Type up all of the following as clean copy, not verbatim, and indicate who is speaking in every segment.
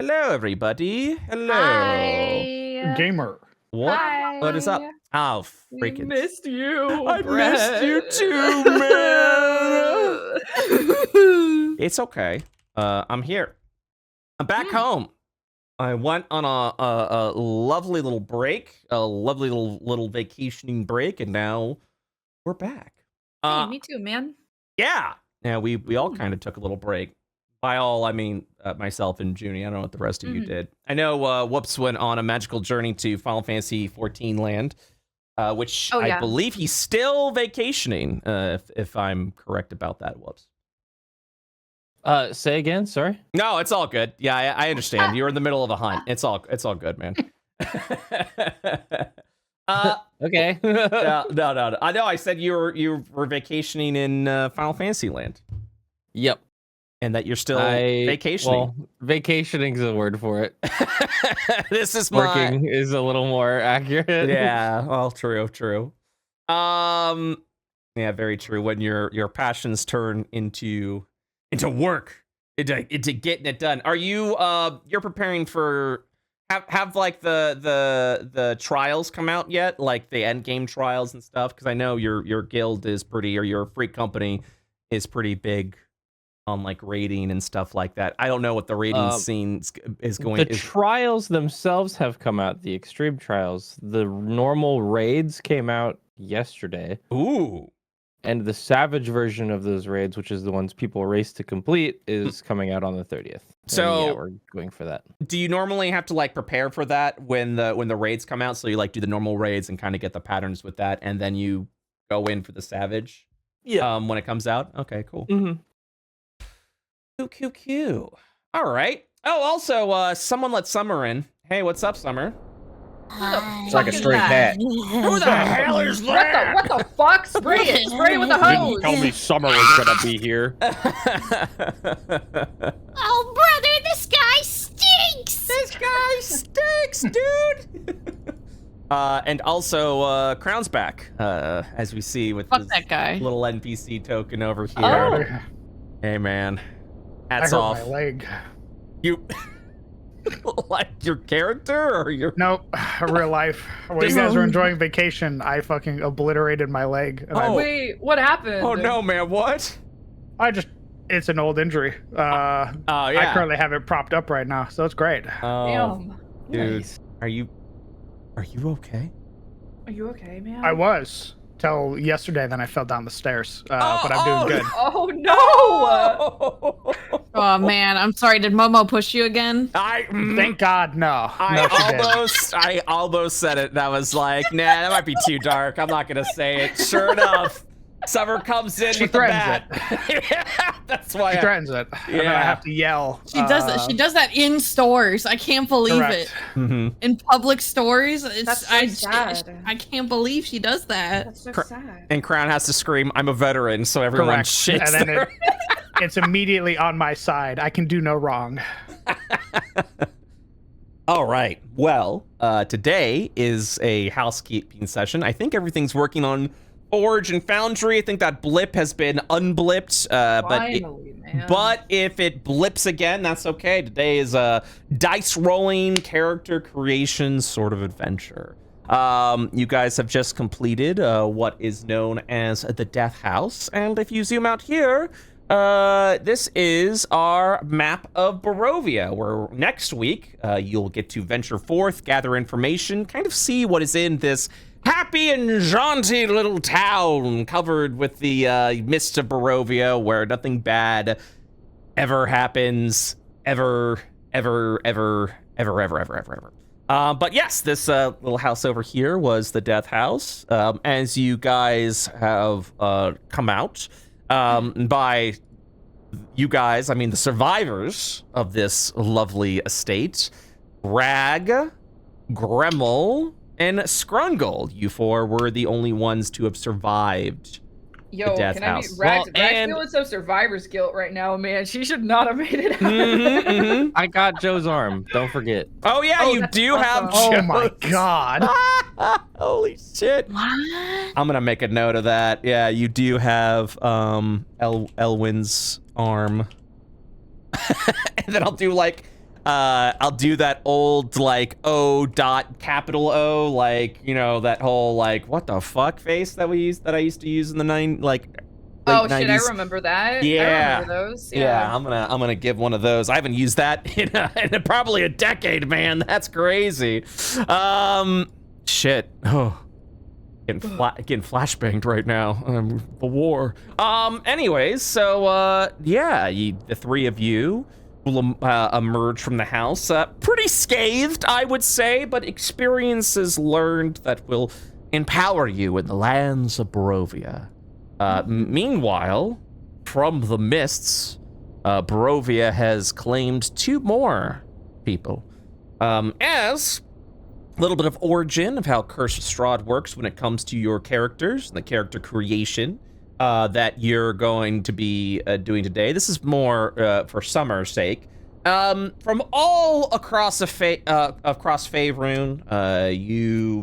Speaker 1: Hello, everybody. Hello.
Speaker 2: Hi.
Speaker 3: Gamer.
Speaker 1: What?
Speaker 2: Hi.
Speaker 1: What is up? Oh,
Speaker 2: We
Speaker 1: freaking.
Speaker 2: missed you.
Speaker 1: I
Speaker 2: Brett.
Speaker 1: missed you too, man. It's okay. I'm here. I'm back home. I went on a lovely little break, a lovely little vacationing break, and now we're back.
Speaker 2: Hey, me too, man.
Speaker 1: Yeah. Yeah, we all kind of took a little break. By all, I mean myself and Junie. I don't know what the rest of you did. I know Woops went on a magical journey to Final Fantasy XIV land, which I believe he's still vacationing, if I'm correct about that, Woops.
Speaker 4: Say again, sorry?
Speaker 1: No, it's all good. Yeah, I understand. You're in the middle of a hunt. It's all good, man.
Speaker 4: Okay.
Speaker 1: No. I know I said you were vacationing in Final Fantasy land.
Speaker 4: Yep.
Speaker 1: And that you're still vacationing.
Speaker 4: Well, vacationing is a word for it.
Speaker 1: This is
Speaker 4: working is a little more accurate.
Speaker 1: Yeah, well, true. Yeah, very true. When your passions turn into work, into getting it done. Are you you're preparing for have like the trials come out yet? Like the end game trials and stuff? Because I know your guild is pretty, or your freak company is pretty big on like raiding and stuff like that. I don't know what the raiding scene is going.
Speaker 4: The trials themselves have come out. The extreme trials. The normal raids came out yesterday.
Speaker 1: Ooh.
Speaker 4: And the savage version of those raids, which is the ones people race to complete, is coming out on the 30th.
Speaker 1: So
Speaker 4: yeah, we're going for that.
Speaker 1: Do you normally have to like prepare for that when the raids come out? So you like do the normal raids and kind of get the patterns with that, and then you go in for the savage.
Speaker 4: Yeah.
Speaker 1: When it comes out. Okay, cool.
Speaker 4: Mm-hmm.
Speaker 1: Q. All right. Oh, also, someone let Summer in. Hey, what's up, Summer?
Speaker 5: It's
Speaker 3: like a stray cat.
Speaker 1: Who the hell is that?
Speaker 2: What the fuck? Spray it. Spray it with a hose.
Speaker 3: Didn't tell me Summer was gonna be here.
Speaker 5: Oh, brother, this guy stinks!
Speaker 1: This guy stinks, dude! And also, Crown's back, as we see with this
Speaker 2: that guy.
Speaker 1: little NPC token over here.
Speaker 2: Oh.
Speaker 1: Hey, man.
Speaker 3: I
Speaker 1: Hats
Speaker 3: hurt
Speaker 1: off.
Speaker 3: my leg.
Speaker 1: You like your character or your?
Speaker 3: Nope, real life. When you guys were enjoying vacation, I fucking obliterated my leg. And
Speaker 2: Wait, what happened?
Speaker 1: Oh no, man! What?
Speaker 3: it's an old injury.
Speaker 1: Yeah.
Speaker 3: I currently have it propped up right now, so it's great.
Speaker 2: Damn.
Speaker 1: Dude,
Speaker 4: Nice.
Speaker 1: are you okay?
Speaker 2: Are you okay, man?
Speaker 3: I was till yesterday, then I fell down the stairs. But I'm doing good.
Speaker 2: Oh no!
Speaker 6: Oh man, I'm sorry. Did Momo push you again?
Speaker 3: Thank God, no.
Speaker 1: I almost said it. That was like, nah, that might be too dark. I'm not gonna say it. Sure enough, Summer comes in with the bat. That's why
Speaker 3: She threatens it. And then I have to yell.
Speaker 6: She does that. She does that in stores. I can't believe
Speaker 3: Correct.
Speaker 6: it.
Speaker 1: Mm-hmm.
Speaker 6: In public stores,
Speaker 2: That's so sad.
Speaker 6: I can't believe she does that.
Speaker 2: That's so sad.
Speaker 1: And Crown has to scream, "I'm a veteran," so everyone
Speaker 3: Correct.
Speaker 1: shakes
Speaker 3: And then
Speaker 1: their...
Speaker 3: it's immediately on my side. I can do no wrong.
Speaker 1: All right. Well, today is a housekeeping session. I think everything's working on Forge and Foundry. I think that blip has been unblipped. But if it blips again, that's okay. Today is a dice rolling character creation sort of adventure. You guys have just completed what is known as the Death House. And if you zoom out here, this is our map of Barovia, where next week you'll get to venture forth, gather information, kind of see what is in this happy and jaunty little town covered with the mist of Barovia, where nothing bad ever happens, ever. But yes, this little house over here was the Death House. As you guys have come out, by you guys, I mean the survivors of this lovely estate, Rag, Gremmel, and Scrungle. You four were the only ones to have survived the Death House.
Speaker 2: Rag's feeling some survivor's guilt right now, man. She should not have made it out.
Speaker 4: I got Joe's arm. Don't forget.
Speaker 1: Oh yeah, you do have Joe's.
Speaker 3: Oh my God.
Speaker 1: Holy shit.
Speaker 6: What?
Speaker 1: I'm gonna make a note of that. Yeah, you do have Elwyn's arm. And then I'll do like I'll do that old like O dot capital O, like, you know, that whole like what the fuck face that I used to use in the late 90s.
Speaker 2: I remember that.
Speaker 1: Yeah.
Speaker 2: I remember those.
Speaker 1: Yeah, I'm gonna give one of those. I haven't used that in probably a decade, man. That's crazy. Shit. Oh. Getting flashbanged right now. The war. Anyways, so the three of you will emerge from the house pretty scathed, I would say, but experiences learned that will empower you in the lands of Barovia. Meanwhile, from the mists, Barovia has claimed 2 more people. As a little bit of origin of how Curse of Strahd works when it comes to your characters and the character creation that you're going to be doing today. This is more for Summer's sake. From all across across Faerun,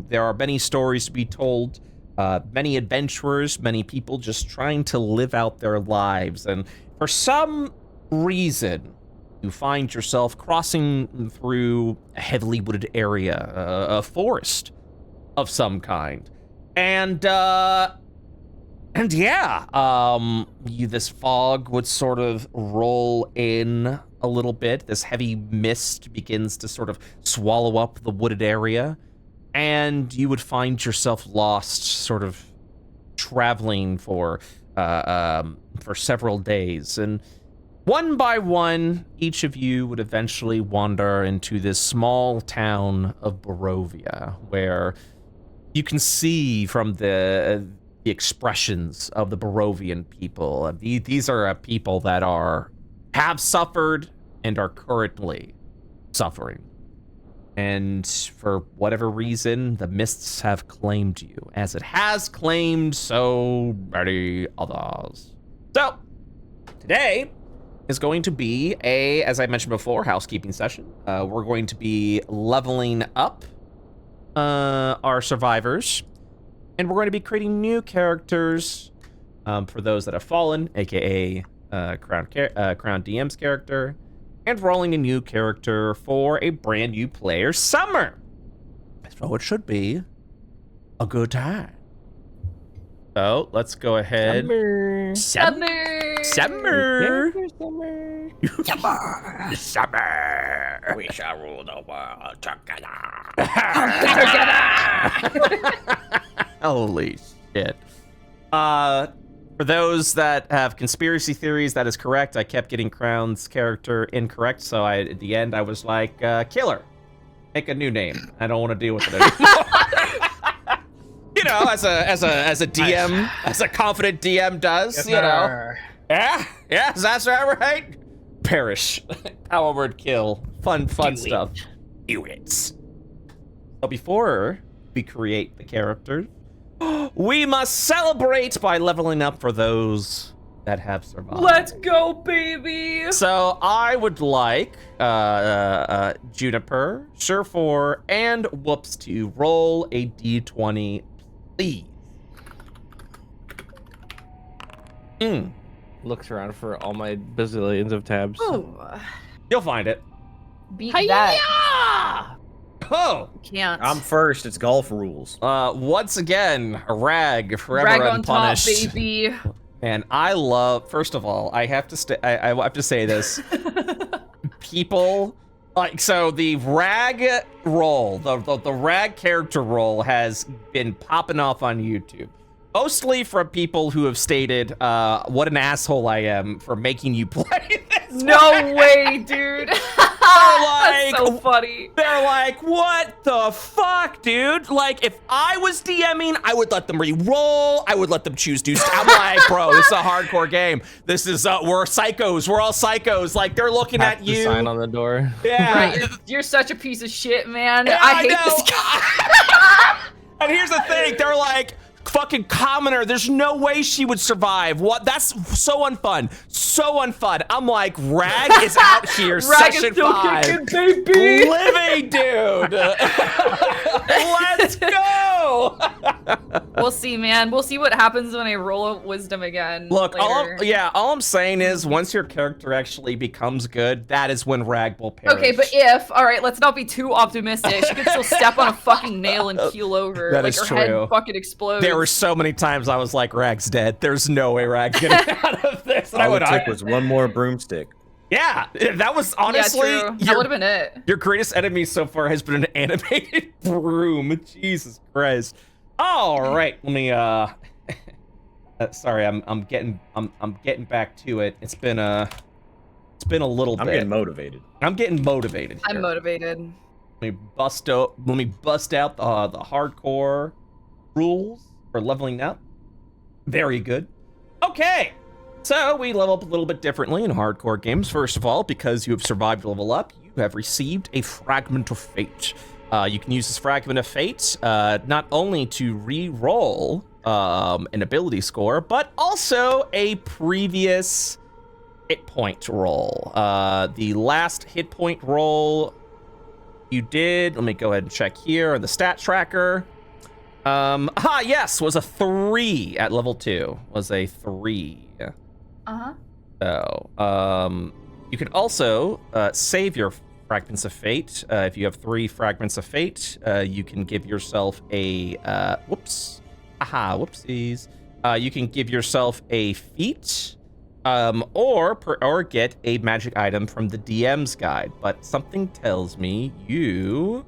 Speaker 1: there are many stories to be told. Many adventurers, many people just trying to live out their lives. And for some reason, you find yourself crossing through a heavily wooded area, a forest of some kind. And this fog would sort of roll in a little bit. This heavy mist begins to sort of swallow up the wooded area. And you would find yourself lost, sort of traveling for several days. And one by one, each of you would eventually wander into this small town of Barovia, where you can see from the expressions of the Barovian people. These are people that have suffered and are currently suffering. And for whatever reason, the mists have claimed you, as it has claimed so many others. So, today is going to be as I mentioned before, housekeeping session. We're going to be leveling up our survivors, and we're going to be creating new characters for those that have fallen, aka TheCrownedDM's character, and rolling a new character for a brand new player, Summer. So it should be a good time. So let's go ahead.
Speaker 2: Summer.
Speaker 1: Summer.
Speaker 7: We shall rule the world together.
Speaker 1: Holy shit. For those that have conspiracy theories, that is correct. I kept getting Crown's character incorrect, so at the end I was like, Killer. Make a new name. I don't want to deal with it anymore. You know, as a DM, as a confident DM does,
Speaker 3: Yes,
Speaker 1: you know.
Speaker 3: sir.
Speaker 1: Yeah, that's right. Perish. Power word kill. Fun stuff.
Speaker 7: Do it.
Speaker 1: So before we create the character, we must celebrate by leveling up for those that have survived.
Speaker 2: Let's go, baby.
Speaker 1: So I would like Juniper, Surefour, and Woops to roll a d20, please.
Speaker 4: Looks around for all my bazillions of tabs.
Speaker 2: Oh,
Speaker 1: You'll find it.
Speaker 2: beat that.
Speaker 1: Oh!
Speaker 2: Can't.
Speaker 7: I'm first. It's golf rules.
Speaker 1: Once again, a rag forever
Speaker 2: Rag on top,
Speaker 1: unpunished.
Speaker 2: baby.
Speaker 1: And I love. First of all, I have to I have to say this. People so the rag roll, the rag character roll has been popping off on YouTube. Mostly from people who have stated, what an asshole I am for making you play this.
Speaker 2: No way, dude. That's so funny.
Speaker 1: They're like, what the fuck, dude? Like, if I was DMing, I would let them re-roll. I would let them choose to. I'm like, bro, this is a hardcore game. This is, we're psychos. We're all psychos. Like, they're looking
Speaker 4: Have
Speaker 1: at
Speaker 4: to
Speaker 1: you.
Speaker 4: sign on the door.
Speaker 1: Yeah.
Speaker 2: Right, you're such a piece of shit, man.
Speaker 1: Yeah,
Speaker 2: I hate
Speaker 1: know.
Speaker 2: this guy.
Speaker 1: And here's the thing. They're like, fucking commoner, there's no way she would survive. What? That's so unfun. So unfun. I'm like, Rag is out here,
Speaker 2: Rag is
Speaker 1: session
Speaker 2: still
Speaker 1: 5.
Speaker 2: kicking, baby.
Speaker 1: Living, dude. Let's go.
Speaker 2: We'll see, man. We'll see what happens when I roll a wisdom again.
Speaker 1: Look,
Speaker 2: later.
Speaker 1: all I'm saying is once your character actually becomes good, that is when Rag will perish.
Speaker 2: Okay, but all right, let's not be too optimistic. She could still step on a fucking nail and keel over.
Speaker 1: That
Speaker 2: like
Speaker 1: is
Speaker 2: her
Speaker 1: true.
Speaker 2: head fucking explodes.
Speaker 1: There were so many times I was like, Rag's dead. There's no way Rag's getting out of this. And
Speaker 8: All it took was one more broomstick.
Speaker 1: Yeah, that was honestly
Speaker 2: true. That would have been it.
Speaker 1: Your greatest enemy so far has been an animated broom. Jesus Christ. All right, let me sorry, I'm getting back to it. It's been a little bit.
Speaker 8: I'm getting motivated.
Speaker 1: I'm getting motivated here.
Speaker 2: I'm motivated.
Speaker 1: Let me bust out the hardcore rules for leveling up. Very good. Okay. So we level up a little bit differently in hardcore games. First of all, because you have survived level up, you have received a Fragment of Fate. You can use this Fragment of Fate not only to re-roll an ability score, but also a previous hit point roll. The last hit point roll you did, let me go ahead and check here on the stat tracker. Yes, was a 3 at level 2. Was a 3.
Speaker 2: Uh-huh.
Speaker 1: So, you can also save your Fragments of Fate. If you have 3 Fragments of Fate, you can give yourself a, whoopsies. You can give yourself a feat, or get a magic item from the DM's guide. But something tells me you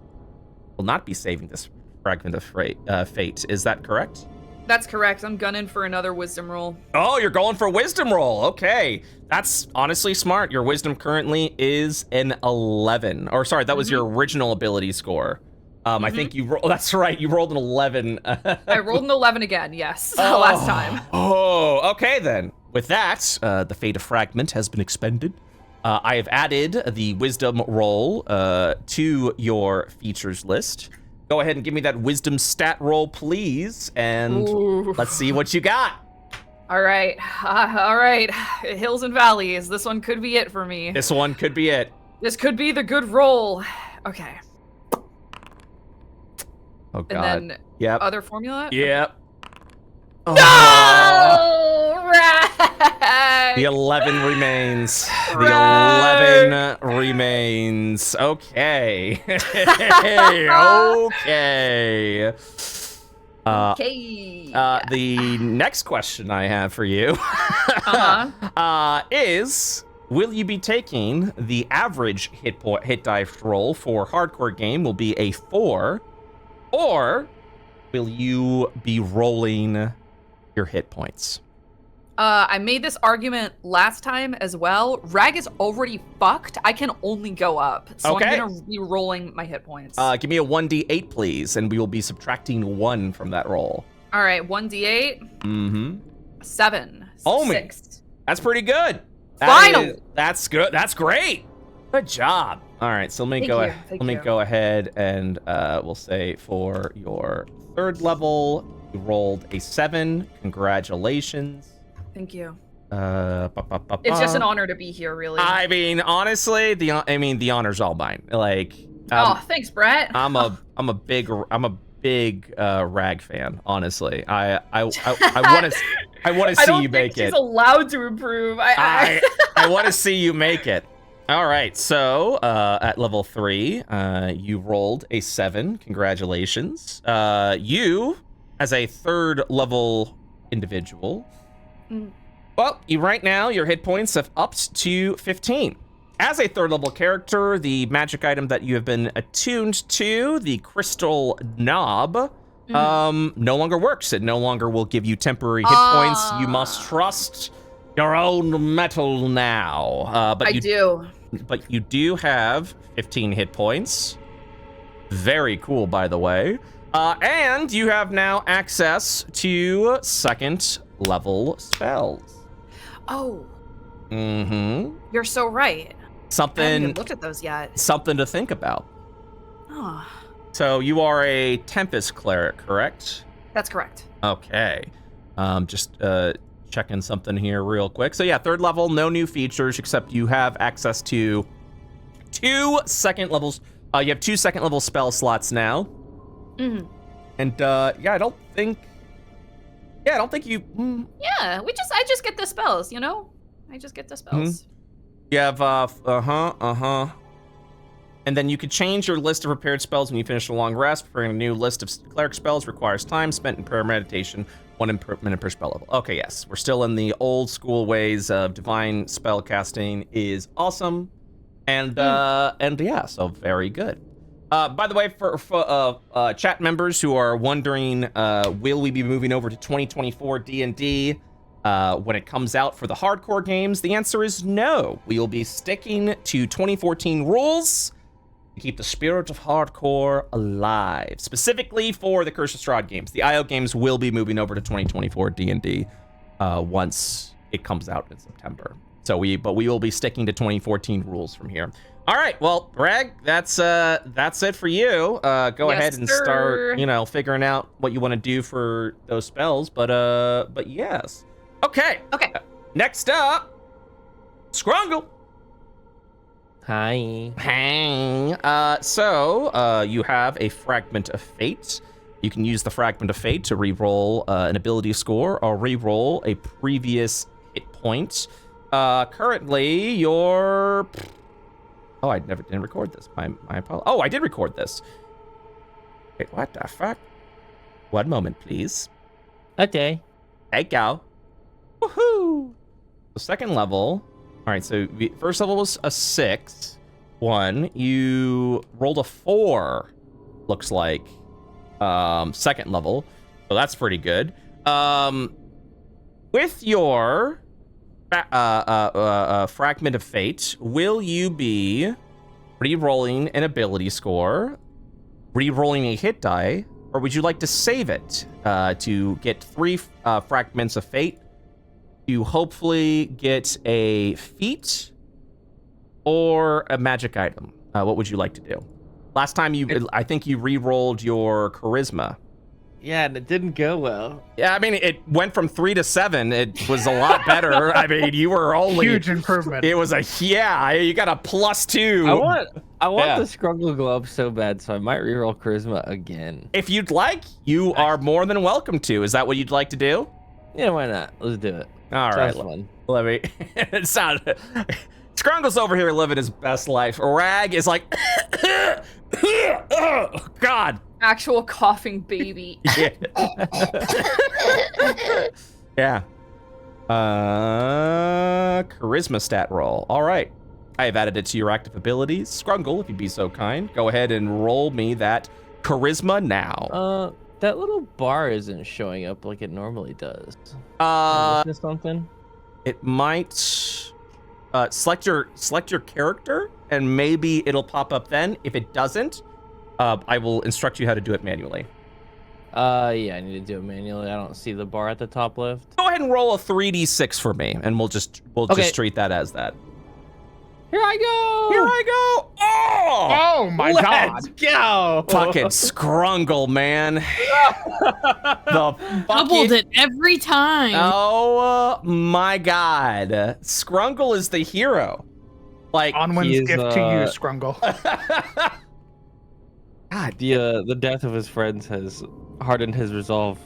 Speaker 1: will not be saving this Fragment of Fate. Is that correct?
Speaker 2: That's correct. I'm gunning for another wisdom roll.
Speaker 1: Oh, you're going for wisdom roll. Okay. That's honestly smart. Your wisdom currently is an 11. Or sorry, that was your original ability score. I think you rolled, that's right, you rolled an 11.
Speaker 2: I rolled an 11 again, yes, last time.
Speaker 1: Oh, okay then. With that, the Fate of Fragment has been expended. I have added the wisdom roll to your features list. Go ahead and give me that wisdom stat roll, please, and let's see what you got.
Speaker 2: All right. Hills and valleys. This one could be it for me.
Speaker 1: This one could be it.
Speaker 2: This could be the good roll. Okay.
Speaker 1: Oh, God.
Speaker 2: And then other formula?
Speaker 1: Yep.
Speaker 2: Oh. No! Right!
Speaker 1: The 11 remains. The 11 remains. Okay. Okay. The next question I have for you is, will you be taking the average hit dice roll for hardcore game will be a 4, or will you be rolling your hit points?
Speaker 2: I made this argument last time as well. Rag is already fucked. I can only go up. So I'm gonna be rolling my hit points.
Speaker 1: Give me a 1d8, please, and we will be subtracting 1 from that roll.
Speaker 2: All right, 1d8. Mm-hmm. 7.
Speaker 1: Oh,
Speaker 2: 6.
Speaker 1: That's pretty good.
Speaker 2: Finally.
Speaker 1: That's good. That's great. Good job. All right, so let me go ahead and we'll say for your 3rd level, you rolled a 7. Congratulations.
Speaker 2: Thank you. It's just an honor to be here, really.
Speaker 1: I mean, honestly, the honor's all mine. Like,
Speaker 2: thanks, Brett.
Speaker 1: I'm a big Rag fan. Honestly, I want to see you make it.
Speaker 2: She's allowed to improve.
Speaker 1: I want to see you make it. All right, so at level 3, you rolled a 7. Congratulations. You, as a 3rd level individual. Well, right now, your hit points have upped to 15. As a 3rd level character, the magic item that you have been attuned to, the crystal knob, no longer works. It no longer will give you temporary hit points. You must trust your own metal now. But you do have 15 hit points. Very cool, by the way. And you have now access to 2nd level spells.
Speaker 2: Oh.
Speaker 1: Mm-hmm.
Speaker 2: You're so right. I haven't even looked at those yet.
Speaker 1: Something to think about.
Speaker 2: Oh.
Speaker 1: So you are a Tempest cleric, correct?
Speaker 2: That's correct.
Speaker 1: Okay. Just checking something here real quick. So yeah, 3rd level, no new features, except you have access to 2 2nd levels. You have 2 2nd level spell slots now. And yeah, I don't think you.
Speaker 2: Yeah, I just get the spells, you know. I just get the spells.
Speaker 1: You have and then you could change your list of prepared spells when you finish a long rest. Preparing a new list of cleric spells requires time spent in prayer meditation, 1 minute per spell level. Okay, yes, we're still in the old school ways of divine spell casting. Is awesome, and yeah, so very good. By the way, for chat members who are wondering, will we be moving over to 2024 D&D when it comes out for the hardcore games? The answer is no. We will be sticking to 2014 rules to keep the spirit of hardcore alive. Specifically for the Curse of Strahd games. The IO games will be moving over to 2024 D&D once it comes out in September. But we will be sticking to 2014 rules from here. All right, well, Greg, that's it for you. Go ahead and start, figuring out what you want to do for those spells. But yes. Okay. Next up, Scrungle.
Speaker 4: Hi.
Speaker 1: Hang. So you have a Fragment of Fate. You can use the Fragment of Fate to re-roll an ability score or re-roll a previous hit point. Currently, you're... Oh, I didn't record this. My apologies. Oh, I did record this. Wait, what the fuck? 1 moment, please.
Speaker 4: Okay.
Speaker 1: Hey, go. Woohoo! The second level. All right, so first level was a 6. 1. You rolled a 4. Looks like. Second level. So that's pretty good. With your Fragment of Fate, will you be re-rolling an ability score, re-rolling a hit die, or would you like to save it to get 3 Fragments of Fate to hopefully get a feat or a magic item? What would you like to do? Last time I think you re-rolled your charisma.
Speaker 4: Yeah, and it didn't go well.
Speaker 1: Yeah, I mean, it went from 3 to 7. It was a lot better. I mean, you were only...
Speaker 3: Huge improvement.
Speaker 1: It was you got a +2.
Speaker 4: I want the Scruggle Globe so bad, so I might reroll charisma again.
Speaker 1: If you'd like, you are more than welcome to. Is that what you'd like to do?
Speaker 4: Yeah, why not? Let's do it.
Speaker 1: All right. Let me... It sounded... Scruggle's over here living his best life. Rag is like... Oh, God.
Speaker 2: Actual coughing baby.
Speaker 1: Yeah. Yeah. Charisma stat roll. All right. I have added it to your active abilities. Scrungle, if you'd be so kind, go ahead and roll me that charisma now.
Speaker 4: That little bar isn't showing up like it normally does. Is something?
Speaker 1: It might select your character, and maybe it'll pop up then. If it doesn't, I will instruct you how to do it manually.
Speaker 4: Yeah, I need to do it manually. I don't see the bar at the top left.
Speaker 1: Go ahead and roll a 3d6 for me, and we'll just treat that as that.
Speaker 4: Here I go!
Speaker 3: Oh my God!
Speaker 4: Let's go!
Speaker 1: Fucking Scrungle, man.
Speaker 6: Doubled it every time.
Speaker 1: Oh my God. Scrungle is the hero. Like,
Speaker 3: Onwin's gift to you, Scrungle.
Speaker 1: God,
Speaker 4: the death of his friends has hardened his resolve.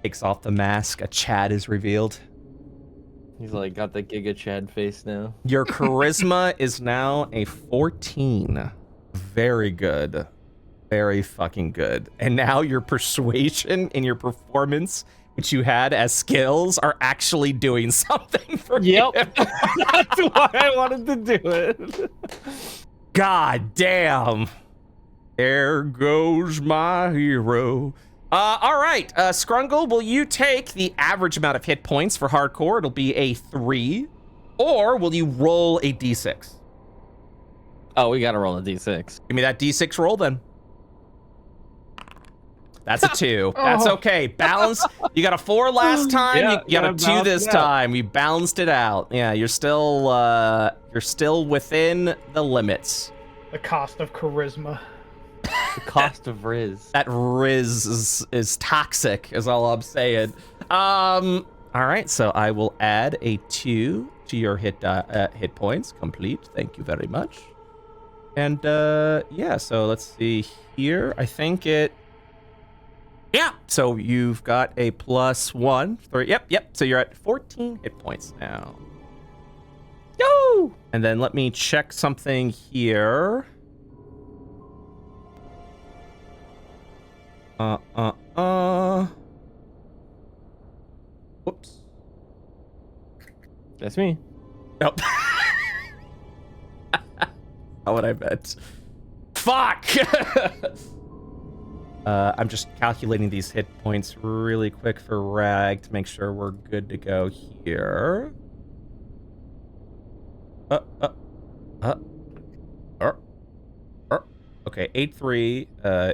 Speaker 1: Takes off the mask. A Chad is revealed.
Speaker 4: He's like got the Giga Chad face now.
Speaker 1: Your charisma is now a 14. Very good. Very fucking good. And now your persuasion and your performance, which you had as skills, are actually doing something for you.
Speaker 4: Yep. That's why I wanted to do it.
Speaker 1: God damn. There goes my hero. All right, Scrungle, will you take the average amount of hit points for hardcore? It'll be a 3. Or will you roll a d6?
Speaker 4: Oh, we gotta roll a d6.
Speaker 1: Give me that d6 roll then. That's a 2. That's okay. Balance. You got a 4 last time.
Speaker 4: Yeah,
Speaker 1: you got a 2 this time. You balanced it out. Yeah, you're still within the limits.
Speaker 3: The cost of charisma.
Speaker 4: The cost of Riz.
Speaker 1: That Riz is toxic, is all I'm saying. All right, so I will add a 2 to your hit points. Complete. Thank you very much. And yeah, so let's see here. I think it. Yeah. So you've got a +1. Yep. So you're at 14 hit points now. Yo! And then let me check something here. Whoops.
Speaker 4: That's me.
Speaker 1: Nope. Not what I meant. Fuck! I'm just calculating these hit points really quick for Rag to make sure we're good to go here. Okay, 8-3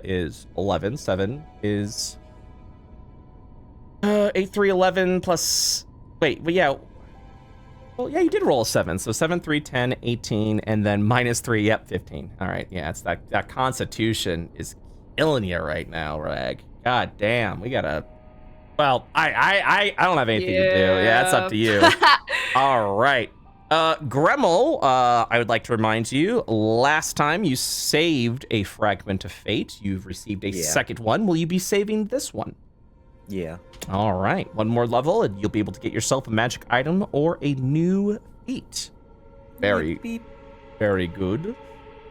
Speaker 1: is 11. 7 is 8-3, 11 plus. Wait, but yeah. Well, yeah, you did roll a 7. So 7, 3, 10, 18, and then -3. Yep, 15. All right, yeah, it's that Constitution is killing you right now, Rag. God damn, we gotta. Well, I don't have anything to do. Yeah, it's up to you. All right. Gremmel, I would like to remind you, last time you saved a fragment of fate. You've received a second one. Will you be saving this one?
Speaker 8: Yeah.
Speaker 1: All right. One more level, and you'll be able to get yourself a magic item or a new feat. Very good.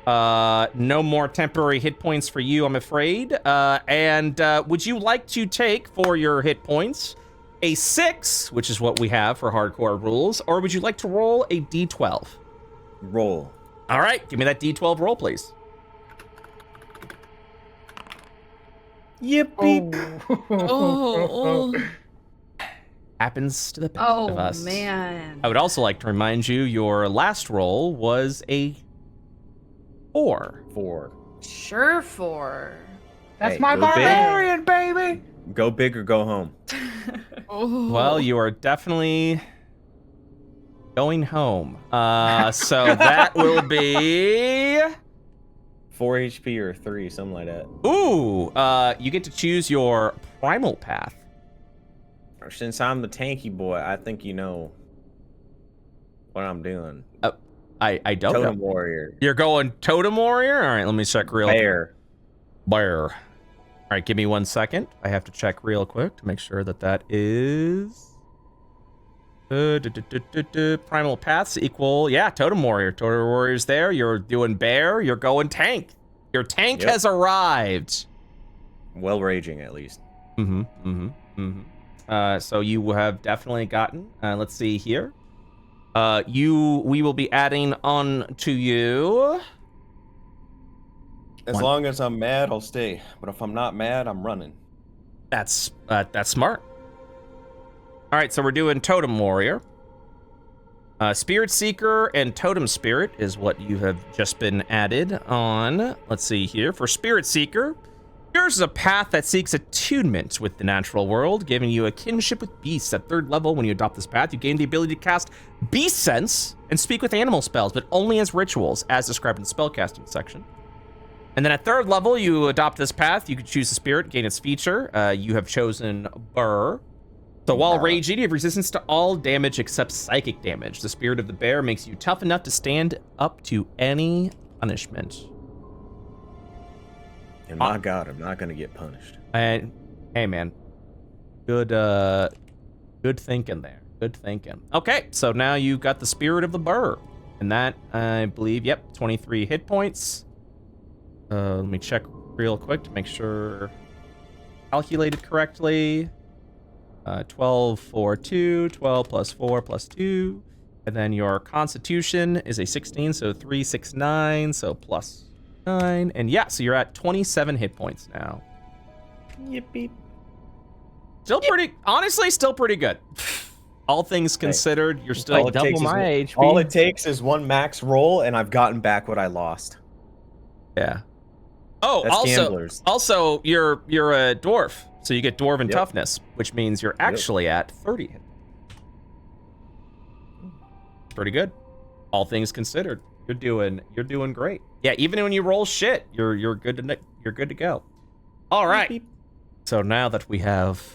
Speaker 1: No more temporary hit points for you, I'm afraid. And would you like to take, for your hit points, a 6, which is what we have for hardcore rules, or would you like to roll a d12?
Speaker 8: Roll.
Speaker 1: All right, give me that d12 roll, please.
Speaker 8: Yippee.
Speaker 6: Oh.
Speaker 1: Happens to the best of us.
Speaker 2: Oh, man.
Speaker 1: I would also like to remind you, your last roll was a 4.
Speaker 8: 4.
Speaker 2: Surefour.
Speaker 3: That's
Speaker 8: Hey,
Speaker 3: my
Speaker 8: go big.
Speaker 3: barbarian, baby.
Speaker 8: Go big or go home.
Speaker 6: Oh.
Speaker 1: Well, you are definitely going home. So that will be
Speaker 8: 4 HP or 3, something like that.
Speaker 1: Ooh, you get to choose your primal path.
Speaker 8: Since I'm the tanky boy, I think you know what I'm doing.
Speaker 1: I don't
Speaker 8: Totem
Speaker 1: know.
Speaker 8: warrior.
Speaker 1: You're going totem warrior? All right, let me check real quick. Bear. All right, give me 1 second. I have to check real quick to make sure that that is... Primal paths equal... Yeah, totem warrior. Totem warrior's there. You're doing bear. You're going tank. Your tank has arrived.
Speaker 8: Well raging, at least.
Speaker 1: So you have definitely gotten... let's see here. We will be adding on to you...
Speaker 8: As long as I'm mad, I'll stay. But if I'm not mad, I'm running.
Speaker 1: That's smart. All right, so we're doing Totem Warrior. Spirit Seeker and Totem Spirit is what you have just been added on. Let's see here. For Spirit Seeker, yours is a path that seeks attunement with the natural world, giving you a kinship with beasts. At 3rd level, when you adopt this path, you gain the ability to cast Beast Sense and speak with animal spells, but only as rituals, as described in the spellcasting section. And then at 3rd level, you adopt this path. You can choose a spirit, gain its feature. You have chosen Burr. So while raging, you have resistance to all damage except psychic damage. The spirit of the bear makes you tough enough to stand up to any punishment.
Speaker 8: And my God, I'm not gonna get punished.
Speaker 1: And hey, man, good thinking there. Good thinking. Okay, so now you've got the spirit of the Burr, and that I believe, 23 hit points. Let me check real quick to make sure calculated correctly. 12, 4, 2, 12 plus 4 plus 2. And then your constitution is a 16, so 3, 6, 9, so plus 9. And yeah, so you're at 27 hit points now.
Speaker 8: Yippee.
Speaker 1: Still pretty, honestly, still pretty good. All things considered, you're still
Speaker 8: All it
Speaker 4: double
Speaker 8: takes is
Speaker 4: my
Speaker 8: one-
Speaker 4: HP.
Speaker 8: All it takes is one max roll, and I've gotten back what I lost.
Speaker 1: Yeah. Oh,
Speaker 8: That's gamblers.
Speaker 1: also, you're a dwarf, so you get dwarven
Speaker 8: Yep.
Speaker 1: toughness, which means you're actually at 30 hit. Pretty good. All things considered, you're doing great. Yeah, even when you roll shit, you're good to go. All right. So now that we have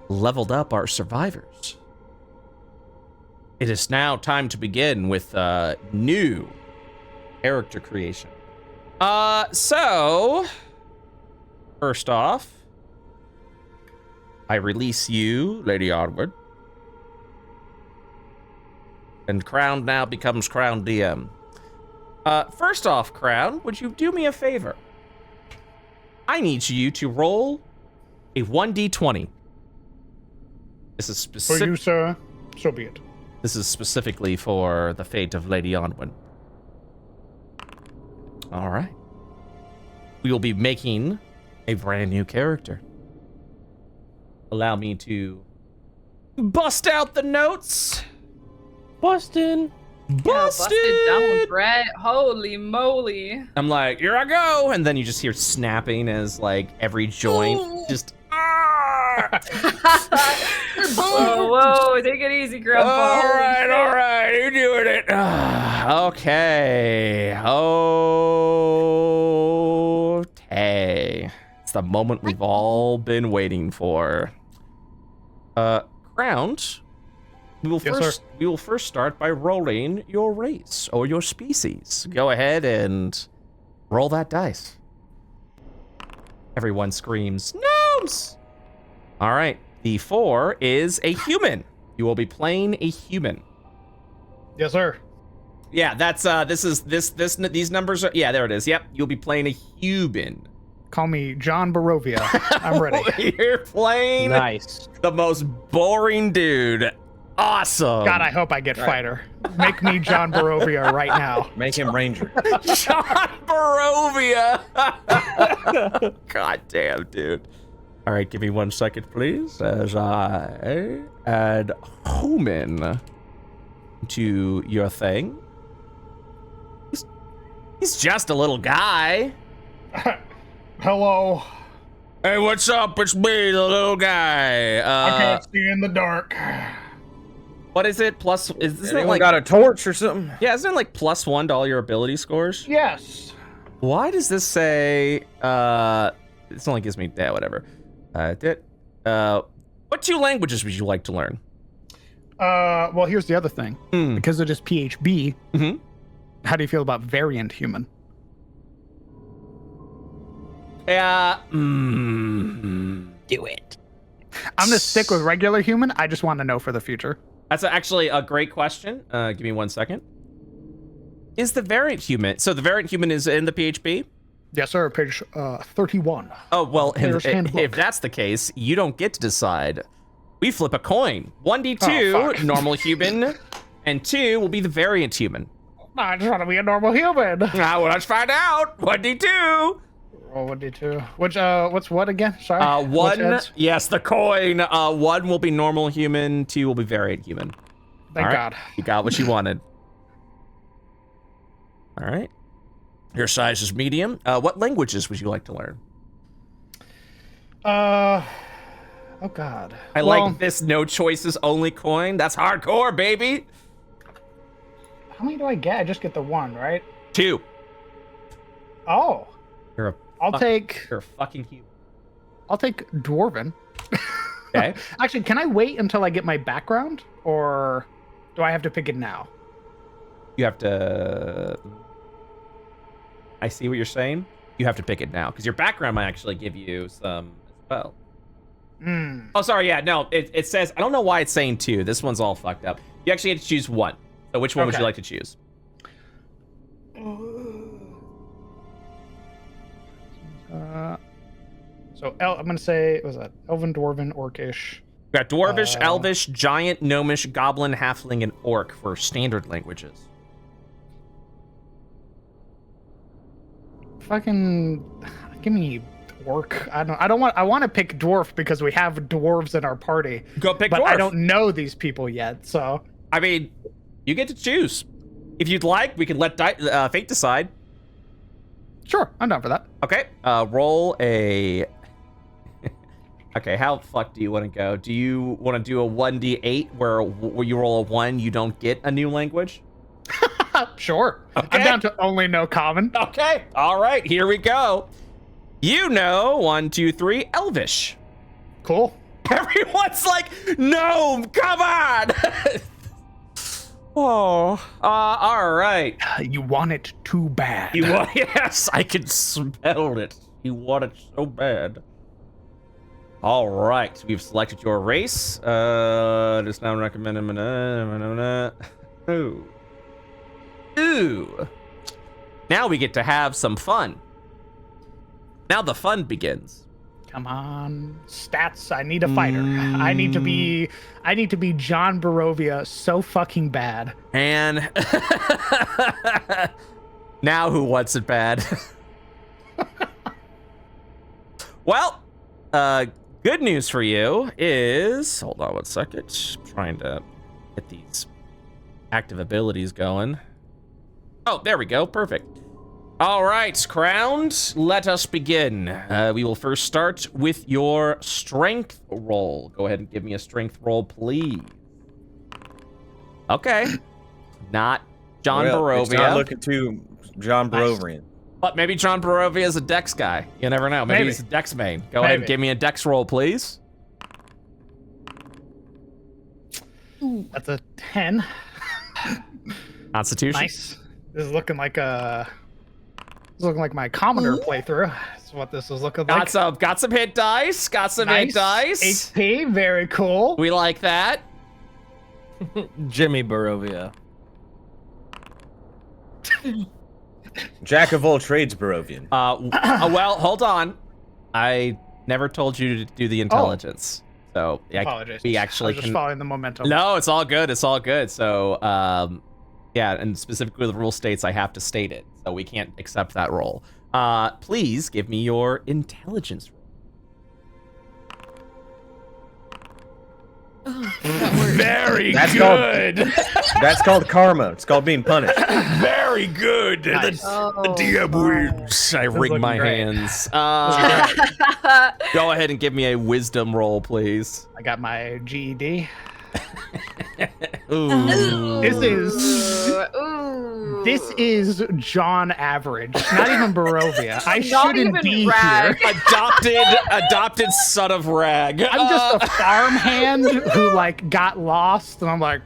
Speaker 1: leveled up our survivors, it is now time to begin with new character creation. So first off, I release you, Lady Onward. And Crown now becomes TheCrownedDM. First off, Crown, would you do me a favor? I need you to roll a 1d20. This is specific.
Speaker 3: For you, sir, so be it.
Speaker 1: This is specifically for the fate of Lady Onward. All right. We will be making a brand new character. Allow me to bust out the notes.
Speaker 4: Bustin'.
Speaker 2: Busted down, Brett. Holy moly.
Speaker 1: I'm like, here I go. And then you just hear snapping as like every joint just.
Speaker 2: Whoa, take it easy, Grandpa.
Speaker 1: All right, you're doing it. Okay. It's the moment we've all been waiting for. Crowned. We will first start by rolling your race or your species. Go ahead and roll that dice. Everyone screams, gnomes! All right, the 4 is a human. You will be playing a human.
Speaker 3: Yes, sir.
Speaker 1: Yeah, that's these numbers are, yeah, there it is. Yep, you'll be playing a human.
Speaker 3: Call me John Barovia. I'm ready.
Speaker 1: You're playing the most boring dude. Awesome.
Speaker 3: God, I hope I get fighter. Make me John Barovia right now.
Speaker 8: Make him Ranger.
Speaker 1: John Barovia. God damn, dude. All right, give me 1 second, please, as I add human to your thing. He's just a little guy.
Speaker 3: Hello.
Speaker 1: Hey, what's up? It's me, the little guy.
Speaker 3: I can't see in the dark.
Speaker 1: What is it? Plus, is this
Speaker 8: Anyone
Speaker 1: like
Speaker 8: got a torch or something?
Speaker 1: Yeah, isn't it like +1 to all your ability scores?
Speaker 3: Yes.
Speaker 1: Why does this say? This only gives me whatever. What 2 languages would you like to learn?
Speaker 3: Well, here's the other thing. Because it is PHB.
Speaker 1: Mm-hmm.
Speaker 3: How do you feel about variant human?
Speaker 1: Yeah.
Speaker 7: Do it.
Speaker 3: I'm gonna stick with regular human. I just want to know for the future.
Speaker 1: That's actually a great question. Give me 1 second. Is the variant human? So the variant human is in the PHP?
Speaker 3: Yes, sir. Page 31.
Speaker 1: Oh, well,
Speaker 3: Handbook.
Speaker 1: if that's the case, you don't get to decide. We flip a coin. 1d2, normal human, and 2 will be the variant human.
Speaker 3: I just want to be a normal human.
Speaker 1: Well, let's find out. 1d2.
Speaker 3: Oh, 1d2. Which, what's what again? Sorry.
Speaker 1: 1, yes, the coin. 1 will be normal human, 2 will be variant human.
Speaker 3: Thank God.
Speaker 1: You got what you wanted. All right. Your size is medium. What languages would you like to learn?
Speaker 3: Oh God.
Speaker 1: I like this no choices only coin. That's hardcore, baby.
Speaker 3: How many do I get? I just get the 1, right?
Speaker 1: 2.
Speaker 3: Oh.
Speaker 1: You're a
Speaker 3: I'll take
Speaker 1: You're a fucking human.
Speaker 3: I'll take Dwarven.
Speaker 1: Okay.
Speaker 3: Actually, can I wait until I get my background, or do I have to pick it now?
Speaker 1: You have to. I see what you're saying. You have to pick it now because your background might actually give you some as well. Oh, sorry. Yeah, no. It says I don't know why it's saying 2. This one's all fucked up. You actually have to choose 1. So which one would you like to choose?
Speaker 3: So I'm gonna say, what was that? Elven, Dwarven, Orcish.
Speaker 1: We got Dwarvish, Elvish, Giant, Gnomish, Goblin, Halfling, and Orc for standard languages.
Speaker 3: Fucking give me Orc. I want to pick Dwarf because we have dwarves in our party.
Speaker 1: Go pick
Speaker 3: but
Speaker 1: Dwarf.
Speaker 3: I don't know these people yet, so.
Speaker 1: I mean, you get to choose. If you'd like, we can let fate decide.
Speaker 3: Sure, I'm down for that.
Speaker 1: Okay, roll a. Okay, how fuck do you want to go? Do you want to do a 1d8 where you roll a 1, you don't get a new language?
Speaker 3: Sure.
Speaker 1: Okay.
Speaker 3: I'm down to only know common.
Speaker 1: Okay, all right, here we go. You know 1, 2, 3, Elvish.
Speaker 3: Cool.
Speaker 1: Everyone's like, no, come on. Oh, all right.
Speaker 3: You want it too bad.
Speaker 1: Yes, I can smell it. You want it so bad. All right, we've selected your race. Just now recommended. Ooh. Now we get to have some fun. Now the fun begins.
Speaker 3: Come on, stats. I need a fighter. I need to be John Barovia so fucking bad.
Speaker 1: And now who wants it bad? Well, good news for you is, hold on one second. I'm trying to get these active abilities going. Oh, there we go. Perfect. All right, Crowned, let us begin. We will first start with your strength roll. Go ahead and give me a strength roll, please. Okay. Not John Barovia.
Speaker 8: It's not looking too John Barovian.
Speaker 1: But maybe John Barovia is a dex guy. You never know. Maybe he's a dex main. Go ahead and give me a dex roll, please.
Speaker 3: That's a 10.
Speaker 1: Constitution.
Speaker 3: Nice. This is looking like my Commodore playthrough. That's what this is looking like.
Speaker 1: Got some hit dice. Got some hit dice.
Speaker 3: HP, very cool.
Speaker 1: We like that.
Speaker 4: Jimmy Barovia.
Speaker 8: Jack of all trades, Barovian.
Speaker 1: Well, hold on. I never told you to do the intelligence. So
Speaker 3: apologies.
Speaker 1: We actually
Speaker 3: I was just following the momentum.
Speaker 1: No, it's all good. It's all good. So yeah, and specifically the rule states I have to state it, so we can't accept that roll. Please give me your intelligence roll. Very good.
Speaker 8: That's called karma. It's called being punished.
Speaker 1: Very good.
Speaker 3: Nice.
Speaker 1: The DM wins. I wring my hands. Go ahead and give me a wisdom roll, please.
Speaker 3: I got my GED.
Speaker 1: Ooh.
Speaker 3: This is John Average, not even Barovia. I shouldn't be here.
Speaker 1: Adopted son of Rag.
Speaker 3: I'm just a farmhand who like got lost, and I'm like,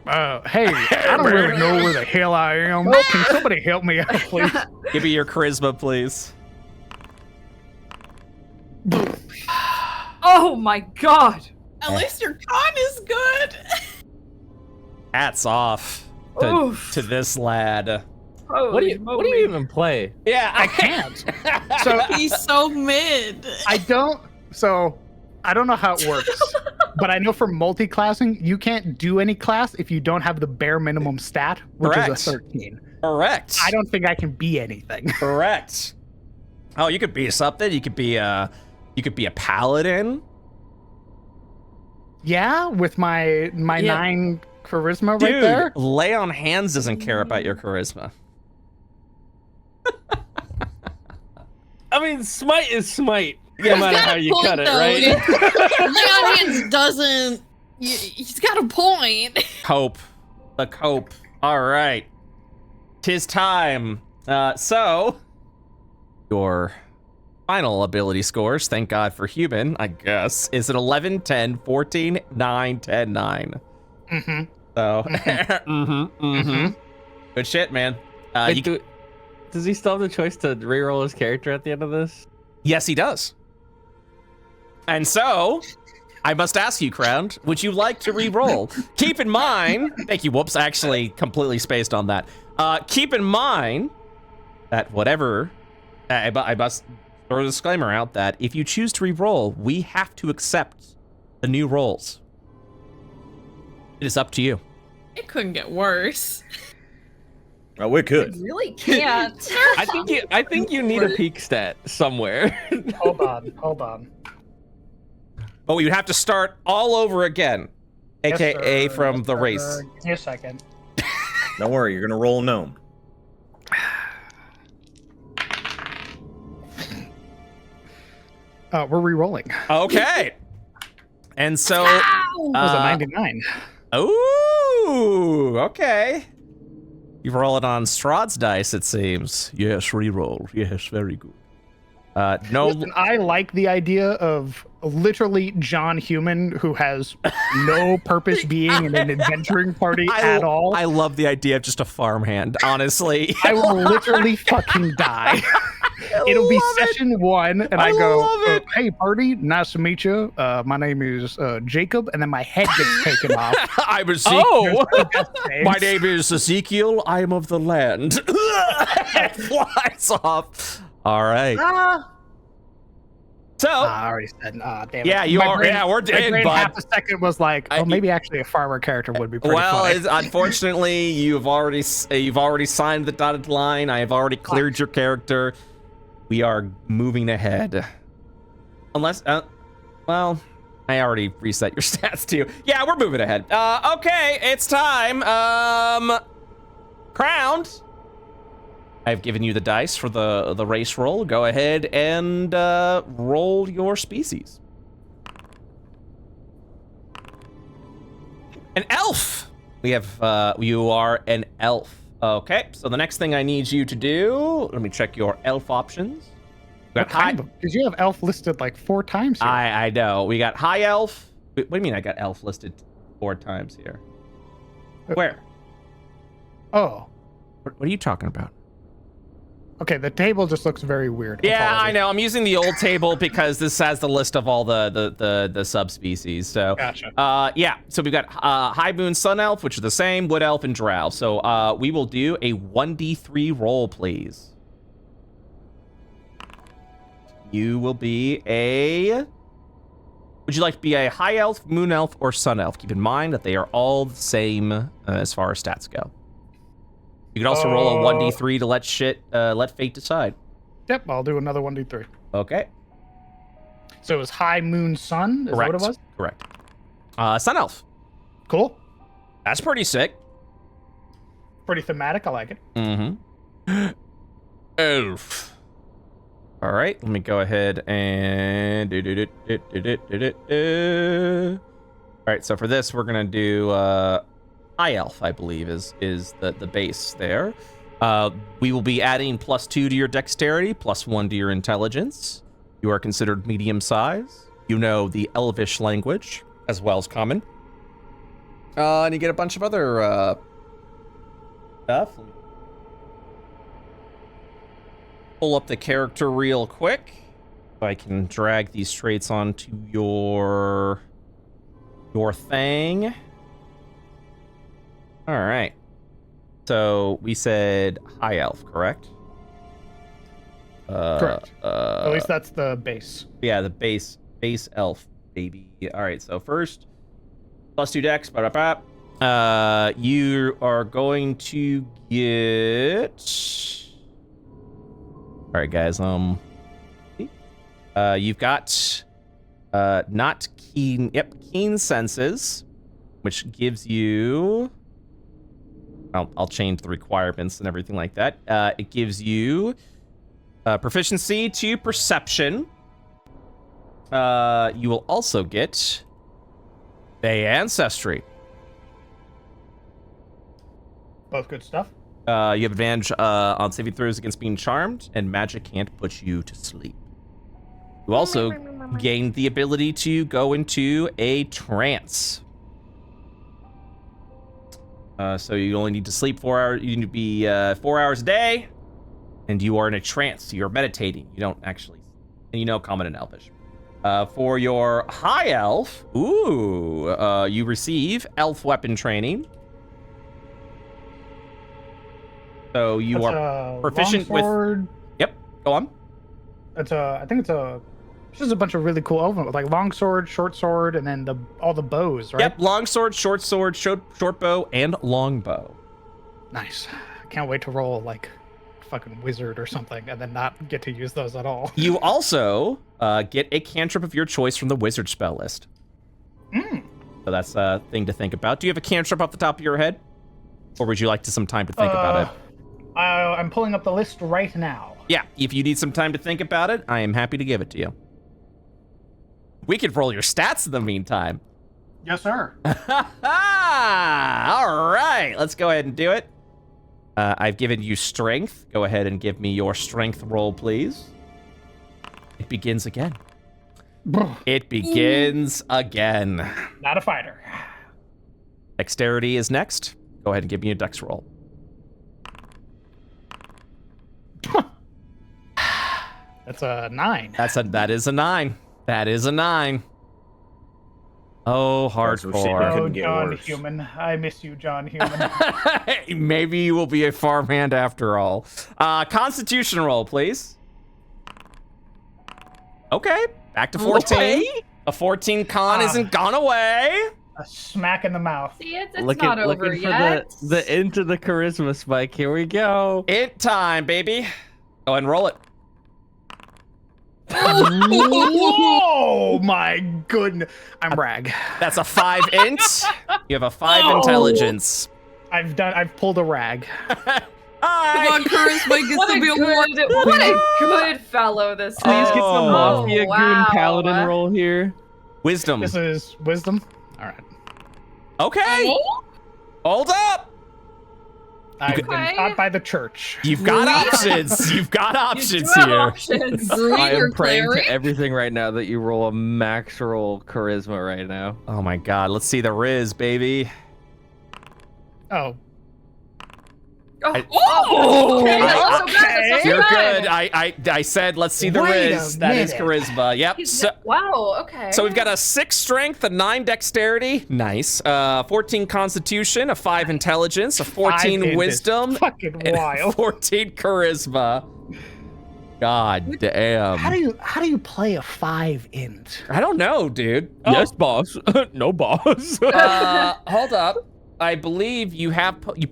Speaker 3: hey, I don't really know where the hell I am. Can somebody help me out, please?
Speaker 1: Give me your charisma, please.
Speaker 2: Oh my god.
Speaker 6: At least your con is good.
Speaker 1: Hats off to this lad.
Speaker 4: What do you even play?
Speaker 1: Yeah,
Speaker 3: I can't. So
Speaker 6: He's so mid.
Speaker 3: I don't know how it works, but I know for multi-classing, you can't do any class if you don't have the bare minimum stat, which is a 13.
Speaker 1: Correct.
Speaker 3: I don't think I can be anything.
Speaker 1: Correct. Oh, you could be something. You could be a paladin.
Speaker 3: Yeah, with my 9 charisma right
Speaker 1: Dude,
Speaker 3: there.
Speaker 1: Lay on Hands doesn't care about your charisma.
Speaker 4: I mean, smite is smite, no matter how you cut it, right?
Speaker 6: Leon Hands doesn't. He's got a point.
Speaker 1: Cope. The cope. All right. 'Tis time. So, your final ability scores, thank God for human, I guess, is an 11, 10, 14, 9, 10, 9.
Speaker 3: Mm-hmm.
Speaker 1: So, good shit, man.
Speaker 4: Does he still have the choice to reroll his character at the end of this?
Speaker 1: Yes, he does. And so, I must ask you, Crowned, would you like to re-roll? Keep in mind, thank you, Whoops, I actually completely spaced on that. Keep in mind that whatever, I must throw a disclaimer out that if you choose to re-roll, we have to accept the new rolls. It is up to you.
Speaker 6: It couldn't get worse.
Speaker 8: Oh, we could.
Speaker 2: You really can't.
Speaker 4: I think you need a peak stat somewhere.
Speaker 3: Hold on.
Speaker 1: But we would have to start all over again, aka
Speaker 3: Yes, sir.
Speaker 1: from the race.
Speaker 3: Give me a second.
Speaker 8: Don't worry, you're gonna roll a gnome.
Speaker 3: We're re-rolling.
Speaker 1: Okay. And so,
Speaker 3: That was a 99.
Speaker 1: Ooh, okay. You roll it on Strahd's dice, it seems. Yes, re-roll. Yes, very good. No.
Speaker 3: Listen, I like the idea of literally John Human who has no purpose being in an adventuring party at all.
Speaker 1: I love the idea of just a farmhand, honestly.
Speaker 3: I will literally fucking die. It'll be session 1, and I go, hey, party, nice to meet you. My name is Jacob, and then my head gets taken off.
Speaker 1: I'm Ezekiel. My name is Ezekiel. I am of the land. It flies off. All right. So
Speaker 3: I already said, damn
Speaker 1: yeah,
Speaker 3: it.
Speaker 1: you
Speaker 3: My
Speaker 1: are.
Speaker 3: brain-
Speaker 1: Yeah, we're
Speaker 3: My
Speaker 1: dead,
Speaker 3: brain
Speaker 1: bud.
Speaker 3: half a second was like, oh, maybe actually a farmer character would be pretty funny.
Speaker 1: Unfortunately, you've already signed the dotted line. I have already cleared your character. We are moving ahead. Unless, well, I already reset your stats too. Yeah, we're moving ahead. Okay, it's time. Crowned. I've given you the dice for the race roll. Go ahead and roll your species. An elf. We have you are an elf. Okay, so the next thing I need you to do, let me check your elf options.
Speaker 3: Because you have elf listed like 4 times here.
Speaker 1: I know. We got high elf. What do you mean I got elf listed 4 times here? Where?
Speaker 3: Oh.
Speaker 1: What are you talking about?
Speaker 3: Okay, the table just looks very weird.
Speaker 1: Yeah,
Speaker 3: Apologies.
Speaker 1: I know. I'm using the old table because this has the list of all the subspecies. So,
Speaker 3: gotcha.
Speaker 1: Yeah. So we've got High Moon Sun Elf, which are the same, Wood Elf, and Drow. So we will do a 1d3 roll, please. You will be a. Would you like to be a High Elf, Moon Elf, or Sun Elf? Keep in mind that they are all the same as far as stats go. You can also roll a 1d3 to let fate decide.
Speaker 3: Yep, I'll do another 1d3.
Speaker 1: Okay.
Speaker 3: So it was High Moon Sun? Is
Speaker 1: Correct.
Speaker 3: that what it was?
Speaker 1: Correct. Sun Elf.
Speaker 3: Cool.
Speaker 1: That's pretty sick.
Speaker 3: Pretty thematic. I like it.
Speaker 1: Mm-hmm. Elf. All right, let me go ahead and All right, so for this, we're gonna do High Elf, I believe, is the base there. We will be adding +2 to your dexterity, +1 to your intelligence. You are considered medium size. You know the Elvish language as well as Common. And you get a bunch of other stuff. Pull up the character real quick. So I can drag these traits onto your thing. All right. So we said High Elf, correct?
Speaker 3: Correct. At least that's the base.
Speaker 1: Yeah, the base elf, baby. All right. So first, +2 dex. You are going to get. All right, guys. You've got not keen. Yep, keen senses, which gives you. I'll change the requirements and everything like that. It gives you proficiency to perception. You will also get Fey ancestry.
Speaker 3: Both good stuff.
Speaker 1: You have advantage on saving throws against being charmed, and magic can't put you to sleep. You also gain the ability to go into a trance. So you only need to sleep 4 hours. You need to be 4 hours a day, and you are in a trance. So you're meditating. You don't actually, and you know Common and Elvish. For your High Elf, you receive Elf weapon training. So you are proficient with. Yep. Go on.
Speaker 3: I think it's just a bunch of really cool elements, like long sword, short sword, and then all the bows, right?
Speaker 1: Yep. Long sword, short bow, and long bow.
Speaker 3: Nice. Can't wait to roll like fucking wizard or something, and then not get to use those at all.
Speaker 1: You also get a cantrip of your choice from the wizard spell list. So that's a thing to think about. Do you have a cantrip off the top of your head, or would you like some time to think about it?
Speaker 3: I'm pulling up the list right now.
Speaker 1: Yeah, if you need some time to think about it, I am happy to give it to you. We could roll your stats in the meantime.
Speaker 3: Yes, sir.
Speaker 1: All right, let's go ahead and do it. I've given you strength. Go ahead and give me your strength roll, please. It begins again. It begins again.
Speaker 3: Not a fighter.
Speaker 1: Dexterity is next. Go ahead and give me a dex roll.
Speaker 3: That's a 9.
Speaker 1: That is a 9. That is a 9. Oh, hardcore.
Speaker 3: Oh, John Human. I miss you, John Human.
Speaker 1: Maybe you will be a farmhand after all. Constitution roll, please. Okay, back to 14.
Speaker 6: Okay.
Speaker 1: A 14 con isn't gone away.
Speaker 3: A smack in the mouth.
Speaker 2: See, it's not over yet.
Speaker 4: For the into the charisma spike. Here we go.
Speaker 1: Int time, baby. Go ahead and roll it.
Speaker 3: Whoa, my goodness. I'm rag.
Speaker 1: That's a 5 int. You have a 5 intelligence.
Speaker 3: I've pulled a rag.
Speaker 6: Come on, charisma gets to be a war.
Speaker 2: What a good fellow this is.
Speaker 4: Please get some Mafia
Speaker 2: wow.
Speaker 4: Goon Paladin roll here.
Speaker 1: Wisdom.
Speaker 3: This is wisdom. All right.
Speaker 1: Okay. Hold up.
Speaker 3: I've been taught by the church.
Speaker 1: You've got options. You've got options
Speaker 2: You do have
Speaker 1: here.
Speaker 2: options.
Speaker 4: I am praying
Speaker 6: cleric?
Speaker 4: to everything right now that you roll a max roll charisma right now.
Speaker 1: Oh my god. Let's see the Riz, baby.
Speaker 3: Oh.
Speaker 2: Okay,
Speaker 3: okay.
Speaker 2: that's not so bad, that's not so
Speaker 1: You're
Speaker 2: bad.
Speaker 1: good. I said, let's see the
Speaker 3: Wait a
Speaker 1: Riz. That is
Speaker 3: minute.
Speaker 1: charisma. Yep.
Speaker 2: Wow, okay.
Speaker 1: So we've got a 6 strength, a 9 dexterity, nice. 14 constitution, a 5 intelligence, a 14 wisdom,
Speaker 3: Fucking
Speaker 1: and a
Speaker 3: wild.
Speaker 1: 14 charisma. God damn.
Speaker 3: How do you play a 5 int?
Speaker 1: I don't know, dude.
Speaker 4: Yes, boss. No, boss.
Speaker 1: Hold up. I believe you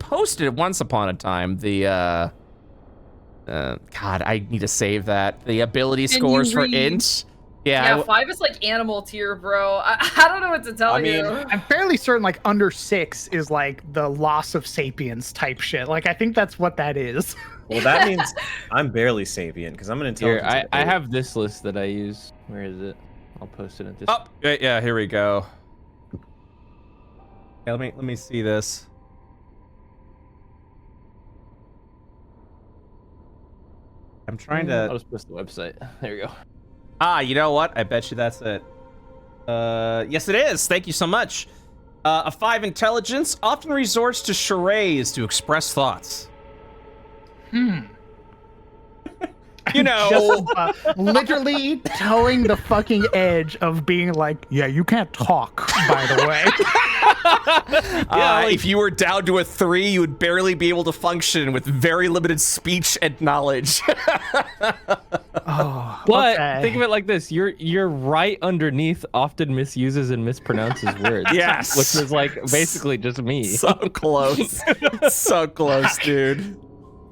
Speaker 1: posted it once upon a time. The God, I need to save that. The ability scores for int.
Speaker 2: Yeah, 5 is like animal tier, bro. I don't know what to tell you.
Speaker 3: I'm fairly certain like under 6 is like the loss of sapience type shit. Like I think that's what that is.
Speaker 8: Well, that means I'm barely sapient because I'm an intelligence.
Speaker 4: Here, I have this list that I use. Where is it? I'll post it at this.
Speaker 1: Oh, yeah, here we go. Yeah, let me see this. I'm trying to.
Speaker 4: I'll just post the website. There you go.
Speaker 1: Ah, you know what? I bet you that's it. Yes, it is. Thank you so much. A 5 intelligence often resorts to charades to express thoughts. You know,
Speaker 3: just, literally towing the fucking edge of being like, yeah, you can't talk, by the way.
Speaker 1: If you were down to a 3, you would barely be able to function with very limited speech and knowledge.
Speaker 4: But think of it like this: you're right underneath often misuses and mispronounces words.
Speaker 1: Yes,
Speaker 4: which is like basically just me.
Speaker 1: So close, so close, dude.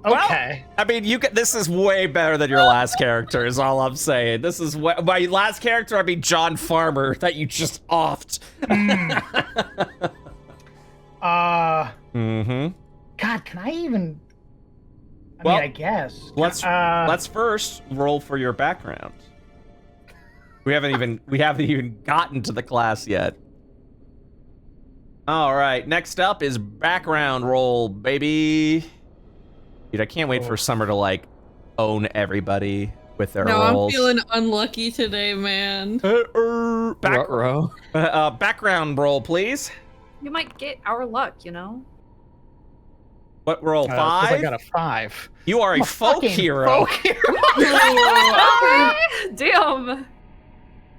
Speaker 3: Okay.
Speaker 1: Well, I mean, this is way better than your last character, is all I'm saying. This is my last character, I mean John Farmer, that you just offed.
Speaker 3: God, can I even... I mean, I guess.
Speaker 1: Let's first roll for your background. We haven't even gotten to the class yet. All right, next up is background roll, baby. Dude, I can't wait for Summer to like own everybody with their rolls.
Speaker 6: I'm feeling unlucky today, man.
Speaker 1: Background roll, please.
Speaker 2: You might get our luck, you know?
Speaker 1: What roll? 5?
Speaker 3: I got a 5.
Speaker 1: You are a folk hero.
Speaker 3: Folk hero.
Speaker 2: Damn.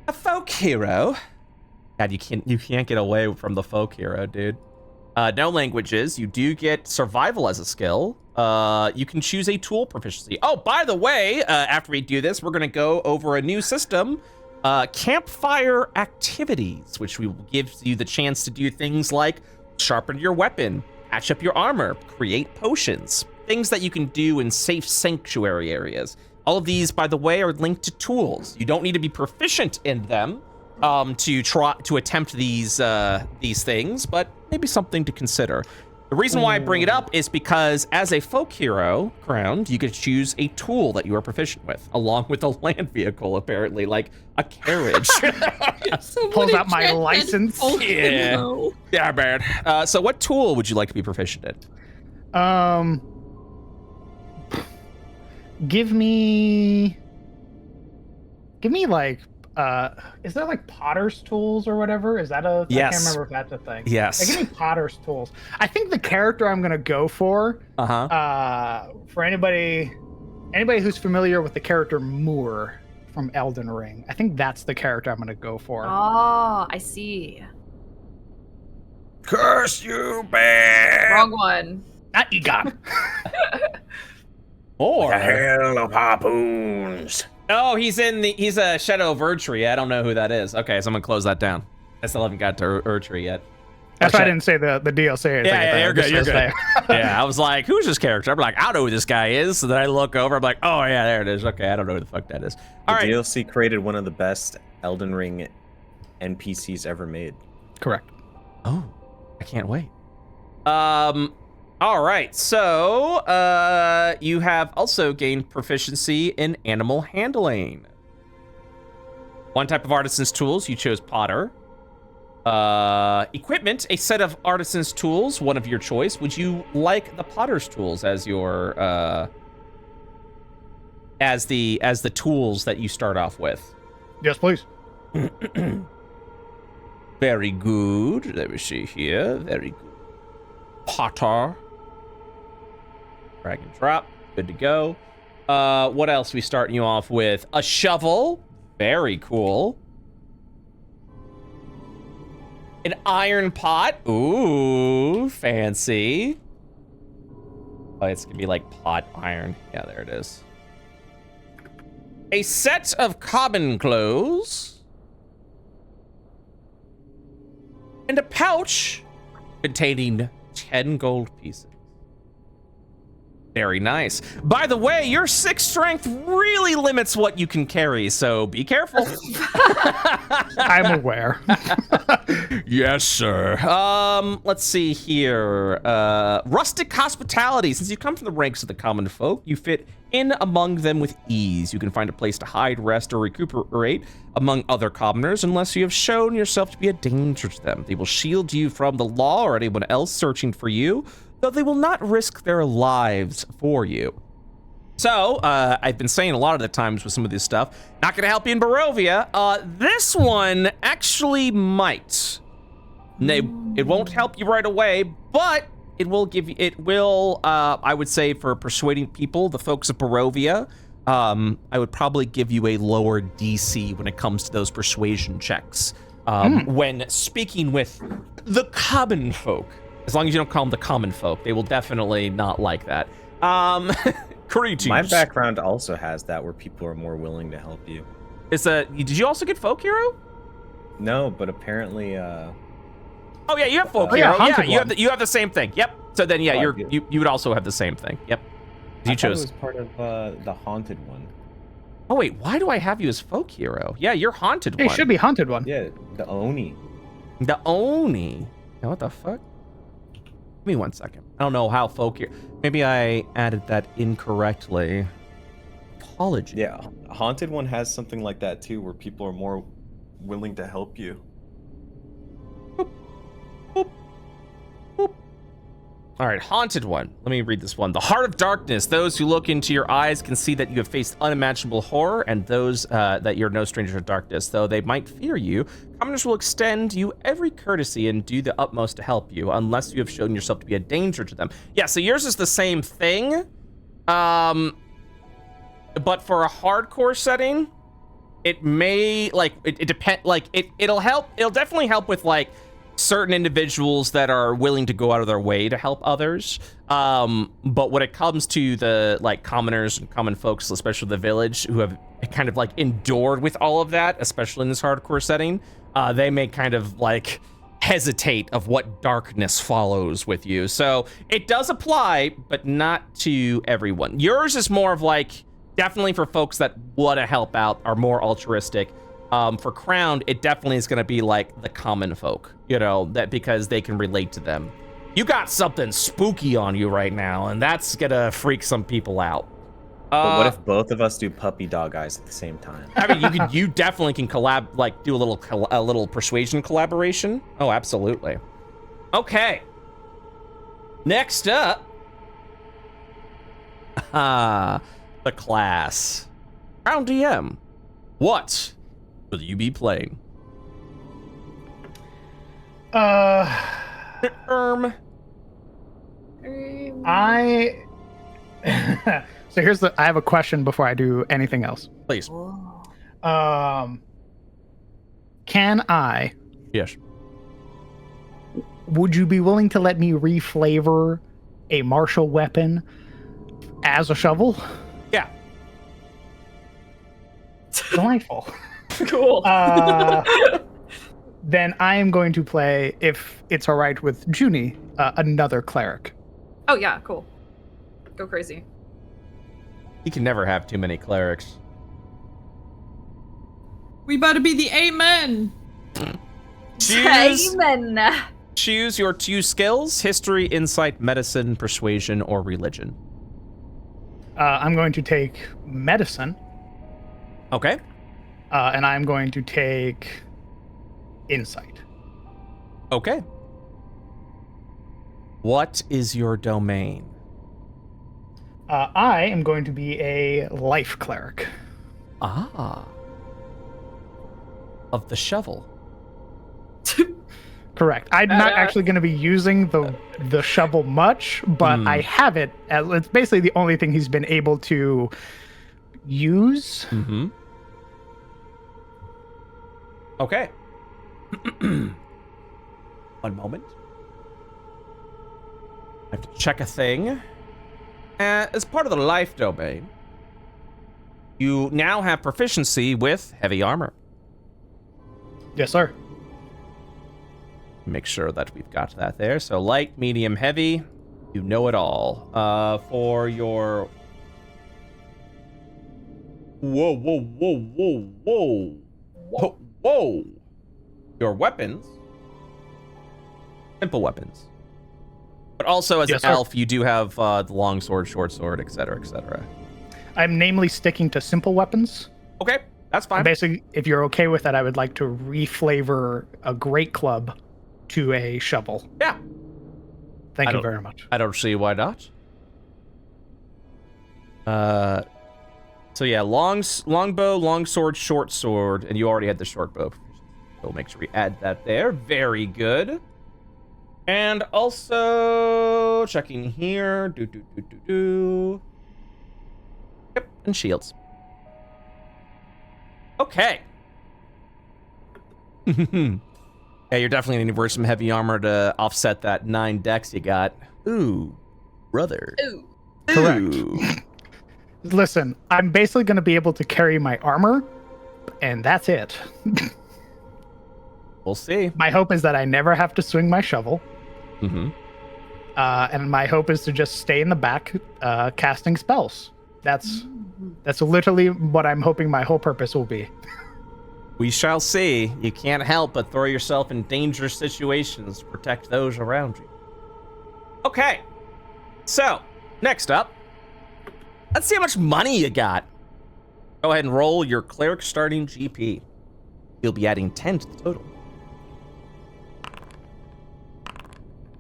Speaker 1: A folk hero. God, you can't get away from the folk hero, dude. No languages. You do get survival as a skill. You can choose a tool proficiency. Oh, by the way, after we do this, we're gonna go over a new system, campfire activities, which will give you the chance to do things like sharpen your weapon, patch up your armor, create potions, things that you can do in safe sanctuary areas. All of these, by the way, are linked to tools. You don't need to be proficient in them to attempt these things, but maybe something to consider. The reason why I bring it up is because as a folk hero crowned, you could choose a tool that you are proficient with, along with a land vehicle, apparently, like a carriage.
Speaker 3: Pulls out my license.
Speaker 1: Yeah, man. So what tool would you like to be proficient in?
Speaker 3: Give me Give me like, is that like Potter's tools or whatever? Is that a?
Speaker 1: Yes.
Speaker 3: I can't remember if that's a thing.
Speaker 1: Yes.
Speaker 3: Give me Potter's tools. I think the character I'm gonna go for, for anybody who's familiar with the character Moore from Elden Ring, I think that's the character I'm gonna go for.
Speaker 2: Oh, I see.
Speaker 7: Curse you, bear!
Speaker 2: Wrong one.
Speaker 3: Not Egon.
Speaker 1: Or
Speaker 7: The hell of harpoons.
Speaker 1: oh, he's a Shadow of Erdtree. I don't know who that is. Okay, so I'm gonna close that down. I still haven't got to Erdtree yet.
Speaker 3: That's why I didn't say the DLC.
Speaker 1: Yeah, you're good. You're
Speaker 3: Just
Speaker 1: good. Yeah, I was like, who's this character? I'm like, I don't know who this guy is. So then I look over. I'm like, oh yeah, there it is. Okay, I don't know who the fuck that is. All right.
Speaker 8: The DLC created one of the best Elden Ring NPCs ever made.
Speaker 3: Correct.
Speaker 1: Oh, I can't wait. All right. So, you have also gained proficiency in animal handling. One type of artisan's tools. You chose Potter. Equipment, a set of artisan's tools, one of your choice. Would you like the Potter's tools as your as the tools that you start off with?
Speaker 3: Yes, please.
Speaker 1: Very good. Let me see here. Very good. Potter. Drag and drop. Good to go. What else are we starting you off with? A shovel. Very cool. An iron pot. Ooh, fancy. Oh, it's gonna be like pot iron. Yeah, there it is. A set of common clothes. And a pouch containing 10 gold pieces. Very nice. By the way, your 6 strength really limits what you can carry, so be careful.
Speaker 3: I'm aware.
Speaker 1: Yes, sir. Let's see here. Rustic hospitality. Since you come from the ranks of the common folk, you fit in among them with ease. You can find a place to hide, rest, or recuperate among other commoners unless you have shown yourself to be a danger to them. They will shield you from the law or anyone else searching for you, though they will not risk their lives for you. So, I've been saying a lot of the times with some of this stuff, not gonna help you in Barovia. This one actually might. It won't help you right away, but it will I would say for persuading people, the folks of Barovia, I would probably give you a lower DC when it comes to those persuasion checks. When speaking with the common folk. As long as you don't call them the common folk, they will definitely not like that. Greetings.
Speaker 8: My background also has that where people are more willing to help you.
Speaker 1: Did you also get folk hero?
Speaker 8: No, but apparently
Speaker 1: Oh yeah, you have folk hero. Yeah, you have the same thing. Yep. So then yeah, you would also have the same thing. Yep. You chose.
Speaker 8: It was part of the haunted one.
Speaker 1: Oh wait, why do I have you as folk hero? Yeah, you're haunted one.
Speaker 3: It should be haunted one.
Speaker 8: Yeah, the Oni.
Speaker 1: The Oni. Now what the fuck? Give me 1 second. I don't know how folk hero. Maybe I added that incorrectly. Apologies.
Speaker 8: Yeah, haunted one has something like that too, where people are more willing to help you.
Speaker 1: Boop. Boop. Boop. All right, haunted one. Let me read this one. The heart of darkness. Those who look into your eyes can see that you have faced unimaginable horror, and those that you're no stranger to darkness. Though they might fear you, commoners will extend you every courtesy and do the utmost to help you, unless you have shown yourself to be a danger to them. Yeah, so yours is the same thing, but for a hardcore setting, it may it depend. It'll help. It'll definitely help with certain individuals that are willing to go out of their way to help others. But when it comes to the commoners and common folks, especially the village, who have kind of endured with all of that, especially in this hardcore setting, they may kind of hesitate of what darkness follows with you. So it does apply, but not to everyone. Yours is more of definitely for folks that want to help out, are more altruistic. For Crowned, it definitely is going to be the common folk, that because they can relate to them. You got something spooky on you right now, and that's going to freak some people out.
Speaker 8: But what if both of us do puppy dog eyes at the same time?
Speaker 1: I mean, you definitely can collab, do a little persuasion collaboration. Oh, absolutely. Okay. Next up, the class. CrownedDM. What will you be playing?
Speaker 3: So I have a question before I do anything else.
Speaker 1: Please.
Speaker 3: Can I?
Speaker 1: Yes.
Speaker 3: Would you be willing to let me reflavor a martial weapon as a shovel?
Speaker 1: Yeah.
Speaker 3: Delightful.
Speaker 2: Cool.
Speaker 3: Then I am going to play, if it's all right with Junie, another cleric.
Speaker 2: Oh yeah, cool. Go crazy.
Speaker 1: You can never have too many clerics.
Speaker 6: We better be the amen.
Speaker 1: Choose your 2 skills: history, insight, medicine, persuasion, or religion.
Speaker 3: I'm going to take medicine.
Speaker 1: Okay.
Speaker 3: And I'm going to take insight.
Speaker 1: Okay. What is your domain?
Speaker 3: I am going to be a life cleric.
Speaker 1: Ah. Of the shovel.
Speaker 3: Correct. I'm not actually going to be using the shovel much, but I have it. It's basically the only thing he's been able to use.
Speaker 1: Mm-hmm. Okay. One moment. I have to check a thing. As part of the life domain, you now have proficiency with heavy armor.
Speaker 3: Yes, sir.
Speaker 1: Make sure that we've got that there. So light, medium, heavy, you know it all. For your... Whoa. Your weapons. Simple weapons. But also as an elf, you do have the long sword, short sword, etc., etc.
Speaker 3: I'm namely sticking to simple weapons.
Speaker 1: Okay, that's fine.
Speaker 3: Basically, if you're okay with that, I would like to reflavor a great club to a shovel.
Speaker 1: Yeah.
Speaker 3: Thank you very much.
Speaker 1: I don't see why not. So yeah, long bow, long sword, short sword, and you already had the short bow. So make sure we add that there. Very good. And also checking here. Yep, and shields. Okay. Yeah, you're definitely gonna need some heavy armor to offset that 9 dex you got. Ooh, brother.
Speaker 2: Ooh.
Speaker 3: Correct. Listen, I'm basically going to be able to carry my armor, and that's it.
Speaker 1: We'll see.
Speaker 3: My hope is that I never have to swing my shovel.
Speaker 1: Mm-hmm.
Speaker 3: And my hope is to just stay in the back, casting spells. That's literally what I'm hoping my whole purpose will be.
Speaker 1: We shall see. You can't help but throw yourself in dangerous situations to protect those around you. Okay. So, next up, let's see how much money you got. Go ahead and roll your cleric starting GP. You'll be adding 10 to the total.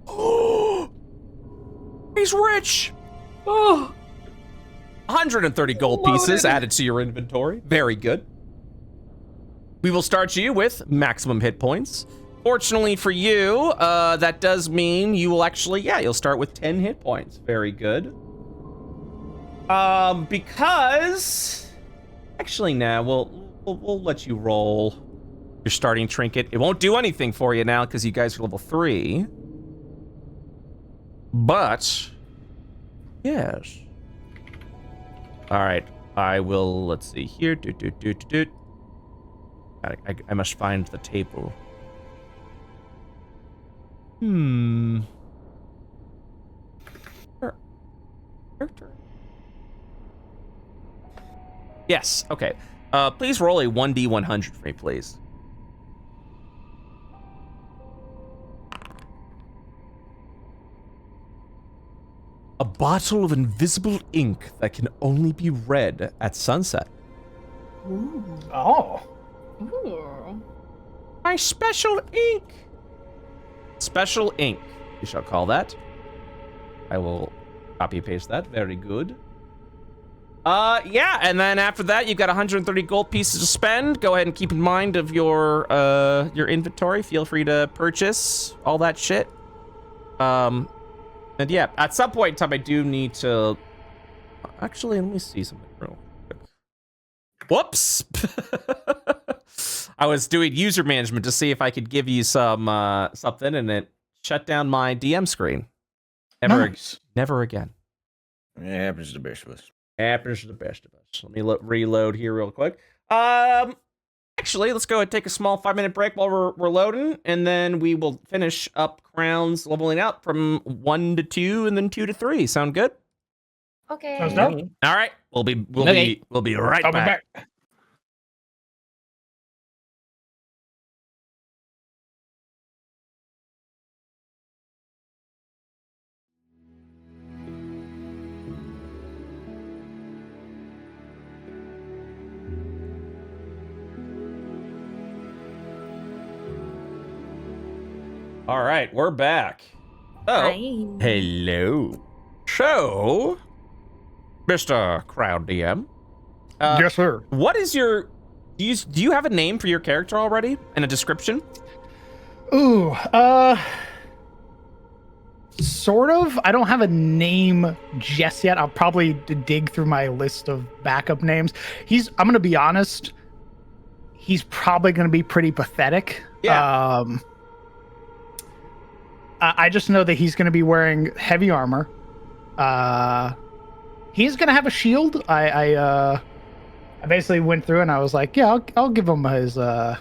Speaker 1: Oh, he's rich. Oh, 130 gold pieces added to your inventory. Very good. We will start you with maximum hit points. Fortunately for you, that does mean you will actually, you'll start with 10 hit points. Very good. Because actually, now we'll let you roll your starting trinket. It won't do anything for you now because you guys are level 3. But yes. All right, I will. Let's see here. I must find the table. Character. Yes, okay. Please roll a 1d100 for me, please. A bottle of invisible ink that can only be read at sunset.
Speaker 3: Ooh. Oh.
Speaker 2: Ooh.
Speaker 1: My special ink. Special ink, you shall call that. I will copy paste that. Very good. Yeah, and then after that, you've got 130 gold pieces to spend. Go ahead and keep in mind of your inventory. Feel free to purchase all that shit. And yeah, at some point in time, I do need to... Actually, let me see something real quick. Whoops! I was doing user management to see if I could give you some something, and it shut down my DM screen. Never again.
Speaker 8: It happens to the best of us.
Speaker 1: Happens to the best of us. Let me reload here real quick. Actually, let's go ahead and take a small 5-minute break while we're loading, and then we will finish up crowns leveling out from 1 to 2, and then 2 to 3. Sound good?
Speaker 5: Okay.
Speaker 3: Sounds good.
Speaker 1: All right. We'll be right
Speaker 3: I'll
Speaker 1: back.
Speaker 3: be back.
Speaker 1: All right, we're back. Oh,
Speaker 5: Hi.
Speaker 1: hello. So, Mr. TheCrownedDM.
Speaker 3: Yes, sir.
Speaker 1: What is your... Do you have a name for your character already? And a description?
Speaker 3: Ooh, sort of. I don't have a name just yet. I'll probably dig through my list of backup names. I'm gonna be honest, he's probably gonna be pretty pathetic.
Speaker 1: Yeah.
Speaker 3: I just know that he's gonna be wearing heavy armor. He's gonna have a shield. I basically went through and I was like, yeah, I'll give him his a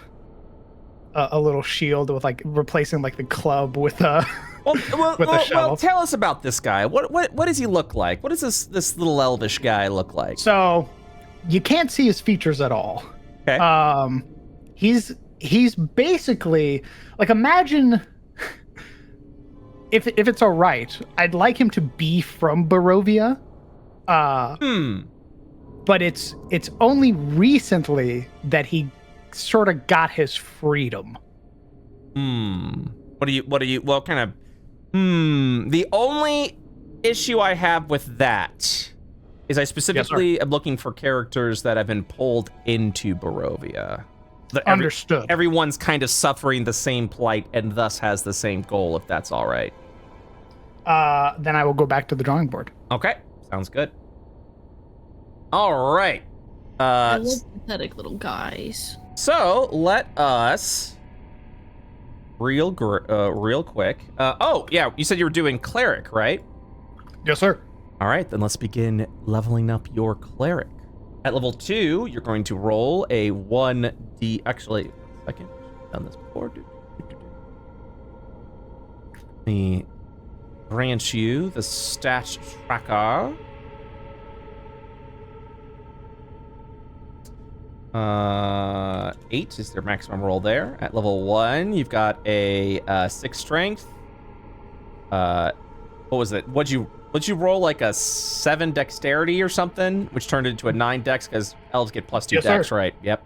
Speaker 3: little shield with like replacing like the club with a with a shovel.
Speaker 1: Well, tell us about this guy. What does he look like? What does this little elvish guy look like?
Speaker 3: So you can't see his features at all.
Speaker 1: Okay.
Speaker 3: He's basically like, imagine if it's all right, I'd like him to be from Barovia. But it's only recently that he sort of got his freedom.
Speaker 1: What kind of... The only issue I have with that is I specifically am looking for characters that have been pulled into Barovia.
Speaker 3: Understood.
Speaker 1: Everyone's kind of suffering the same plight and thus has the same goal, if that's all right.
Speaker 3: Then I will go back to the drawing board.
Speaker 1: Okay, sounds good. All right.
Speaker 6: I love pathetic little guys.
Speaker 1: So let us real quick. Oh yeah, you said you were doing cleric, right?
Speaker 3: Yes, sir.
Speaker 1: All right, then let's begin leveling up your cleric. At level 2, you're going to roll a 1d. Actually, 1 second. I've done this before. Let me grant you the stat tracker. 8 is their maximum roll there. At level 1, you've got a 6 strength. What was it? What'd you roll, like a 7 dexterity or something, which turned into a 9 dex because elves get +2
Speaker 3: yes,
Speaker 1: dex,
Speaker 3: sir.
Speaker 1: right? Yep.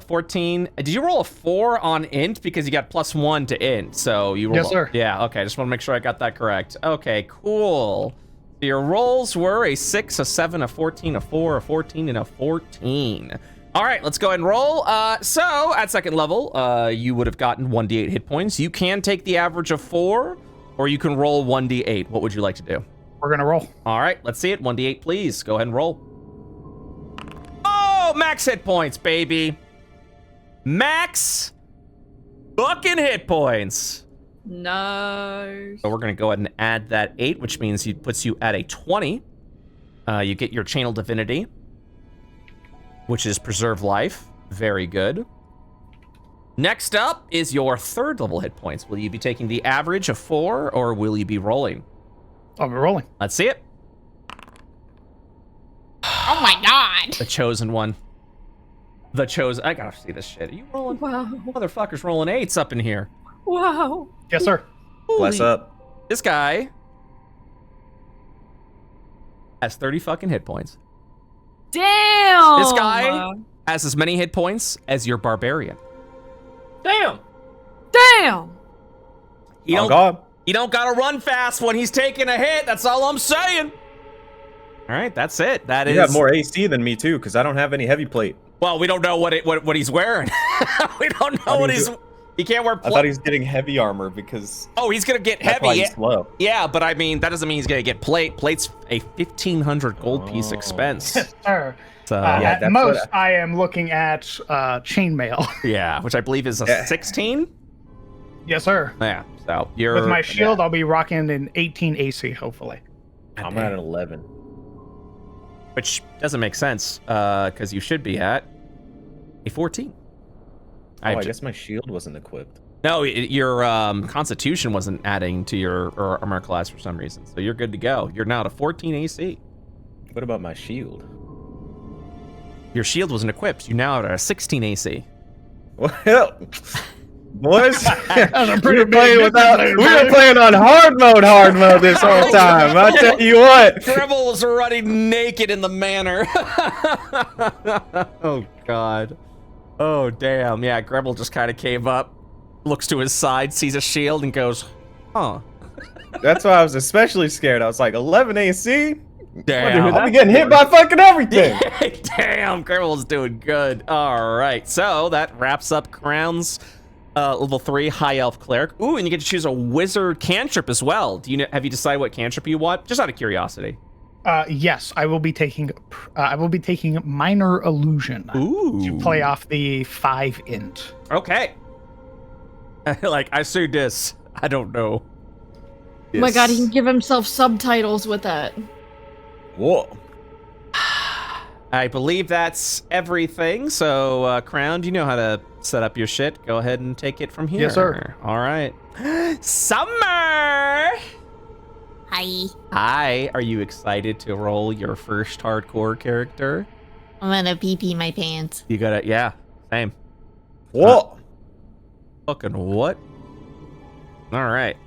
Speaker 1: 14. Did you roll a 4 on int because you got +1 to int? So you roll.
Speaker 3: Yes, sir.
Speaker 1: Yeah. Okay. Just want to make sure I got that correct. Okay. Cool. So your rolls were a 6, a 7, a 14, a 4, a 14, and a 14. All right, let's go ahead and roll. So at second level, you would have gotten 1d8 hit points. You can take the average of 4, or you can roll 1d8. What would you like to do?
Speaker 3: We're gonna roll.
Speaker 1: All right, let's see it. 1d8, please. Go ahead and roll. Oh, max hit points, baby. Max fucking hit points.
Speaker 2: No.
Speaker 1: So we're going to go ahead and add that 8, which means it puts you at a 20. You get your Channel Divinity, which is Preserve Life. Very good. Next up is your 3rd level hit points. Will you be taking the average of 4, or will you be rolling?
Speaker 3: I'll be rolling.
Speaker 1: Let's see it.
Speaker 5: Oh my god.
Speaker 1: The chosen one. The chosen. I gotta see this shit. Are you rolling?
Speaker 2: Wow.
Speaker 1: Motherfuckers rolling 8s up in here.
Speaker 2: Wow.
Speaker 3: Yes, sir.
Speaker 8: Bless
Speaker 1: Holy-
Speaker 8: up.
Speaker 1: This guy has 30 fucking hit points.
Speaker 2: Damn.
Speaker 1: This guy has as many hit points as your barbarian.
Speaker 4: Damn.
Speaker 2: Damn.
Speaker 1: He
Speaker 8: Oh, God.
Speaker 1: don't gotta run fast when he's taking a hit. That's all I'm saying. All right, that's it.
Speaker 8: You have more AC than me too, because I don't have any heavy plate.
Speaker 1: Well, we don't know what he's wearing. We don't know what he's. He can't wear.
Speaker 8: I thought he was getting heavy armor because.
Speaker 1: Oh, he's gonna get
Speaker 8: that's
Speaker 1: heavy.
Speaker 8: Why he's slow.
Speaker 1: Yeah, but I mean that doesn't mean he's gonna get plate. Plate's a 1,500 gold piece expense.
Speaker 3: Yes, sir.
Speaker 1: So
Speaker 3: at most, I am looking at chainmail.
Speaker 1: Yeah, which I believe is a 16.
Speaker 3: Yes, sir.
Speaker 1: Yeah. So you're
Speaker 3: with my shield. I'll be rocking an 18 AC, hopefully.
Speaker 8: I'm at an 11.
Speaker 1: Which doesn't make sense, because you should be at a 14.
Speaker 8: I guess my shield wasn't equipped.
Speaker 1: No, your Constitution wasn't adding to your armor class for some reason, so you're good to go. You're now at a 14 AC.
Speaker 8: What about my shield?
Speaker 1: Your shield wasn't equipped. You now are at a 16 AC.
Speaker 8: Well, boys, we were
Speaker 3: pretty
Speaker 8: playing on hard mode this whole time. I'll tell you what.
Speaker 1: Gribble was running naked in the manor. Oh, God. Oh, damn. Yeah, Gribble just kind of came up, looks to his side, sees a shield, and goes, huh.
Speaker 8: That's why I was especially scared. I was like, 11 AC?
Speaker 1: Damn.
Speaker 8: I'm getting hit by fucking everything.
Speaker 1: Damn, Gribble's doing good. All right, so that wraps up Crown's level 3 High Elf Cleric. Ooh, and you get to choose a Wizard cantrip as well. Have you decided what cantrip you want? Just out of curiosity.
Speaker 3: Yes, I will be taking. Minor Illusion.
Speaker 1: Ooh.
Speaker 3: To play off the 5 int.
Speaker 1: Okay. Like I see this. I don't know.
Speaker 6: Oh my god, he can give himself subtitles with that.
Speaker 8: Whoa.
Speaker 1: I believe that's everything. So, Crown, you know how to set up your shit. Go ahead and take it from here.
Speaker 3: Yes, sir.
Speaker 1: All right. Summer!
Speaker 5: Hi.
Speaker 1: Hi. Are you excited to roll your first hardcore character?
Speaker 5: I'm gonna pee my pants.
Speaker 1: You gotta, yeah, same.
Speaker 8: Whoa.
Speaker 1: Fucking what? All right.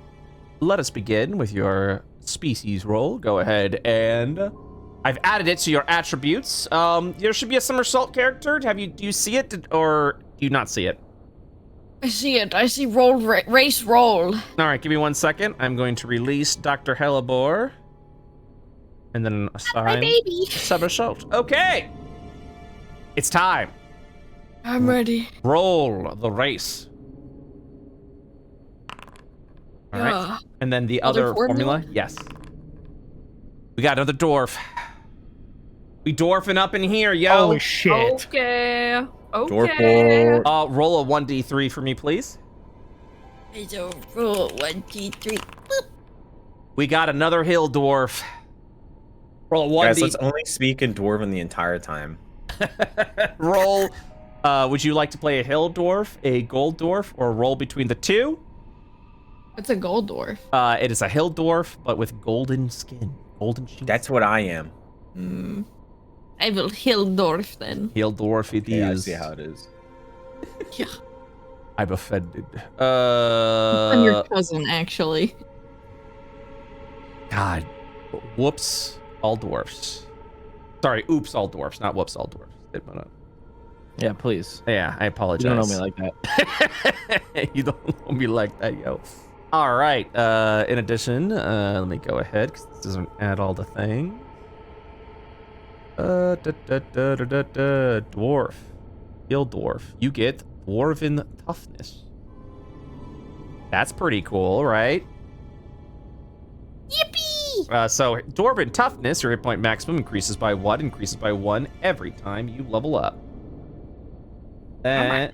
Speaker 1: Let us begin with your species roll. Go ahead and I've added it to your attributes. There should be a SummersSalt character. Do you see it or do you not see it?
Speaker 6: I see it. I see race roll.
Speaker 1: All right, give me 1 second. I'm going to release Dr. Hellebore and then assign
Speaker 5: My baby.
Speaker 1: SummersSalt. Okay. It's time.
Speaker 6: I'm ready.
Speaker 1: Roll the race. All right. And then the other formula? Yes. We got another dwarf. We dwarfing up in here, yo.
Speaker 3: Holy shit.
Speaker 2: Okay.
Speaker 8: Dwarf.
Speaker 1: Roll a 1d3 for me, please.
Speaker 6: So roll 1, 2, 3. Boop.
Speaker 1: We got another hill dwarf. Roll a 1d.
Speaker 8: Guys, let's only speak in Dwarven the entire time.
Speaker 1: Roll. Would you like to play a hill dwarf, a gold dwarf, or roll between the two?
Speaker 6: It's a gold dwarf.
Speaker 1: It is a hill dwarf, but with golden skin. Golden sheets.
Speaker 8: That's what I am.
Speaker 6: I will hill dwarf then.
Speaker 1: Hill dwarf it
Speaker 8: Yeah, I
Speaker 1: is.
Speaker 8: see how it is.
Speaker 6: Yeah.
Speaker 1: I'm offended.
Speaker 6: I'm your cousin, actually.
Speaker 1: God. Whoops, all dwarfs. Sorry, oops, all dwarfs, not whoops, all dwarfs.
Speaker 4: Yeah, please.
Speaker 1: Yeah, I apologize.
Speaker 4: You don't know me like that.
Speaker 1: You don't know me like that, yo. All right. In addition, let me go ahead because this doesn't add all the thing. Dwarf, hill dwarf. You get dwarven toughness. That's pretty cool, right?
Speaker 5: Yippee!
Speaker 1: So dwarven toughness, your hit point maximum increases by 1 every time you level up. I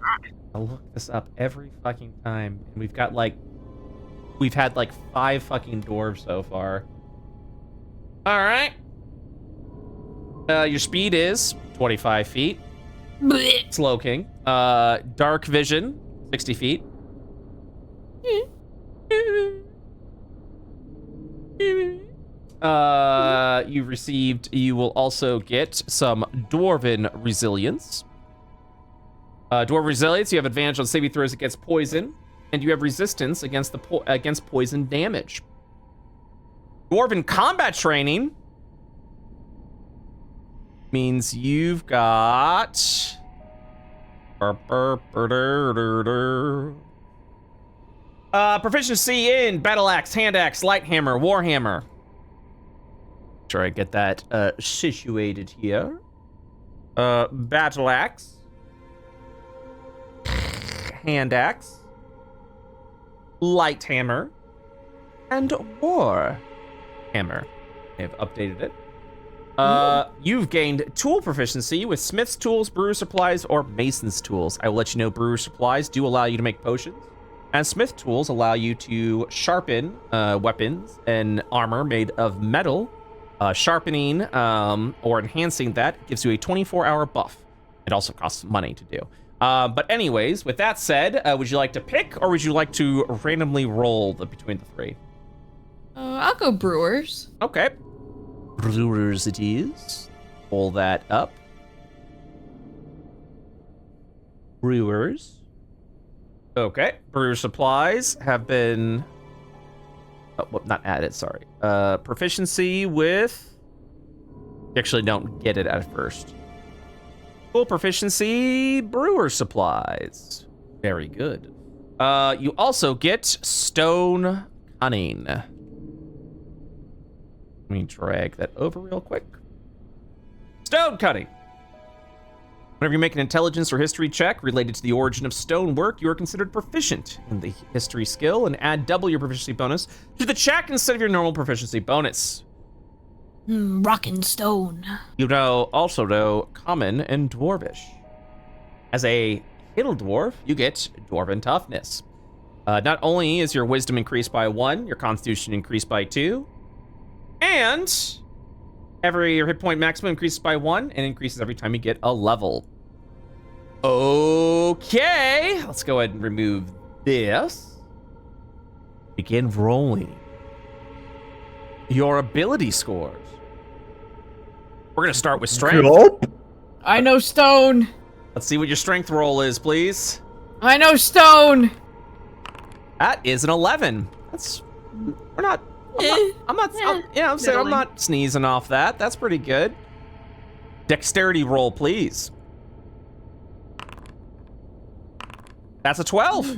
Speaker 1: look this up every fucking time, and we've had like 5 fucking dwarves so far. All right. Your speed is 25 feet.
Speaker 6: Blech.
Speaker 1: Slow King. Dark vision, 60 feet. You will also get some Dwarven Resilience. Dwarven Resilience, you have advantage on saving throws against poison, and you have resistance against against poison damage. Dwarven Combat Training means you've got proficiency in battle axe, hand axe, light hammer, warhammer. Sure, I get that situated here. Battle axe, hand axe, light hammer, and war hammer. I've updated it. You've gained tool proficiency with smith's tools, brewer's supplies, or mason's tools. I will let you know brewer's supplies do allow you to make potions, and smith tools allow you to sharpen weapons and armor made of metal. Sharpening or enhancing that gives you a 24-hour buff. It also costs money to do. But anyways, with that said, would you like to pick, or would you like to randomly roll between the three?
Speaker 6: I'll go brewers.
Speaker 1: Okay. Brewers it is. Pull that up. Brewers. Okay. Brewer supplies have been... Oh, well, not added, sorry. Proficiency with... You actually don't get it at first. Full proficiency, brewer supplies. Very good. You also get stone cunning. Let me drag that over real quick. Stone cutting. Whenever you make an intelligence or history check related to the origin of stonework, you are considered proficient in the history skill and add double your proficiency bonus to the check instead of your normal proficiency bonus.
Speaker 5: Rockin' stone.
Speaker 1: You also know common and dwarvish. As a hill dwarf, you get dwarven toughness. Not only is your wisdom increased by 1, your constitution increased by 2, and every hit point maximum increases by 1 and increases every time you get a level. Okay, let's go ahead and remove this. Begin rolling your ability scores. We're gonna start with strength.
Speaker 6: I know stone.
Speaker 1: Let's see what your strength roll is, please.
Speaker 6: I know stone.
Speaker 1: That is an 11. I'm not sneezing off that. That's pretty good. Dexterity roll, please. That's a 12.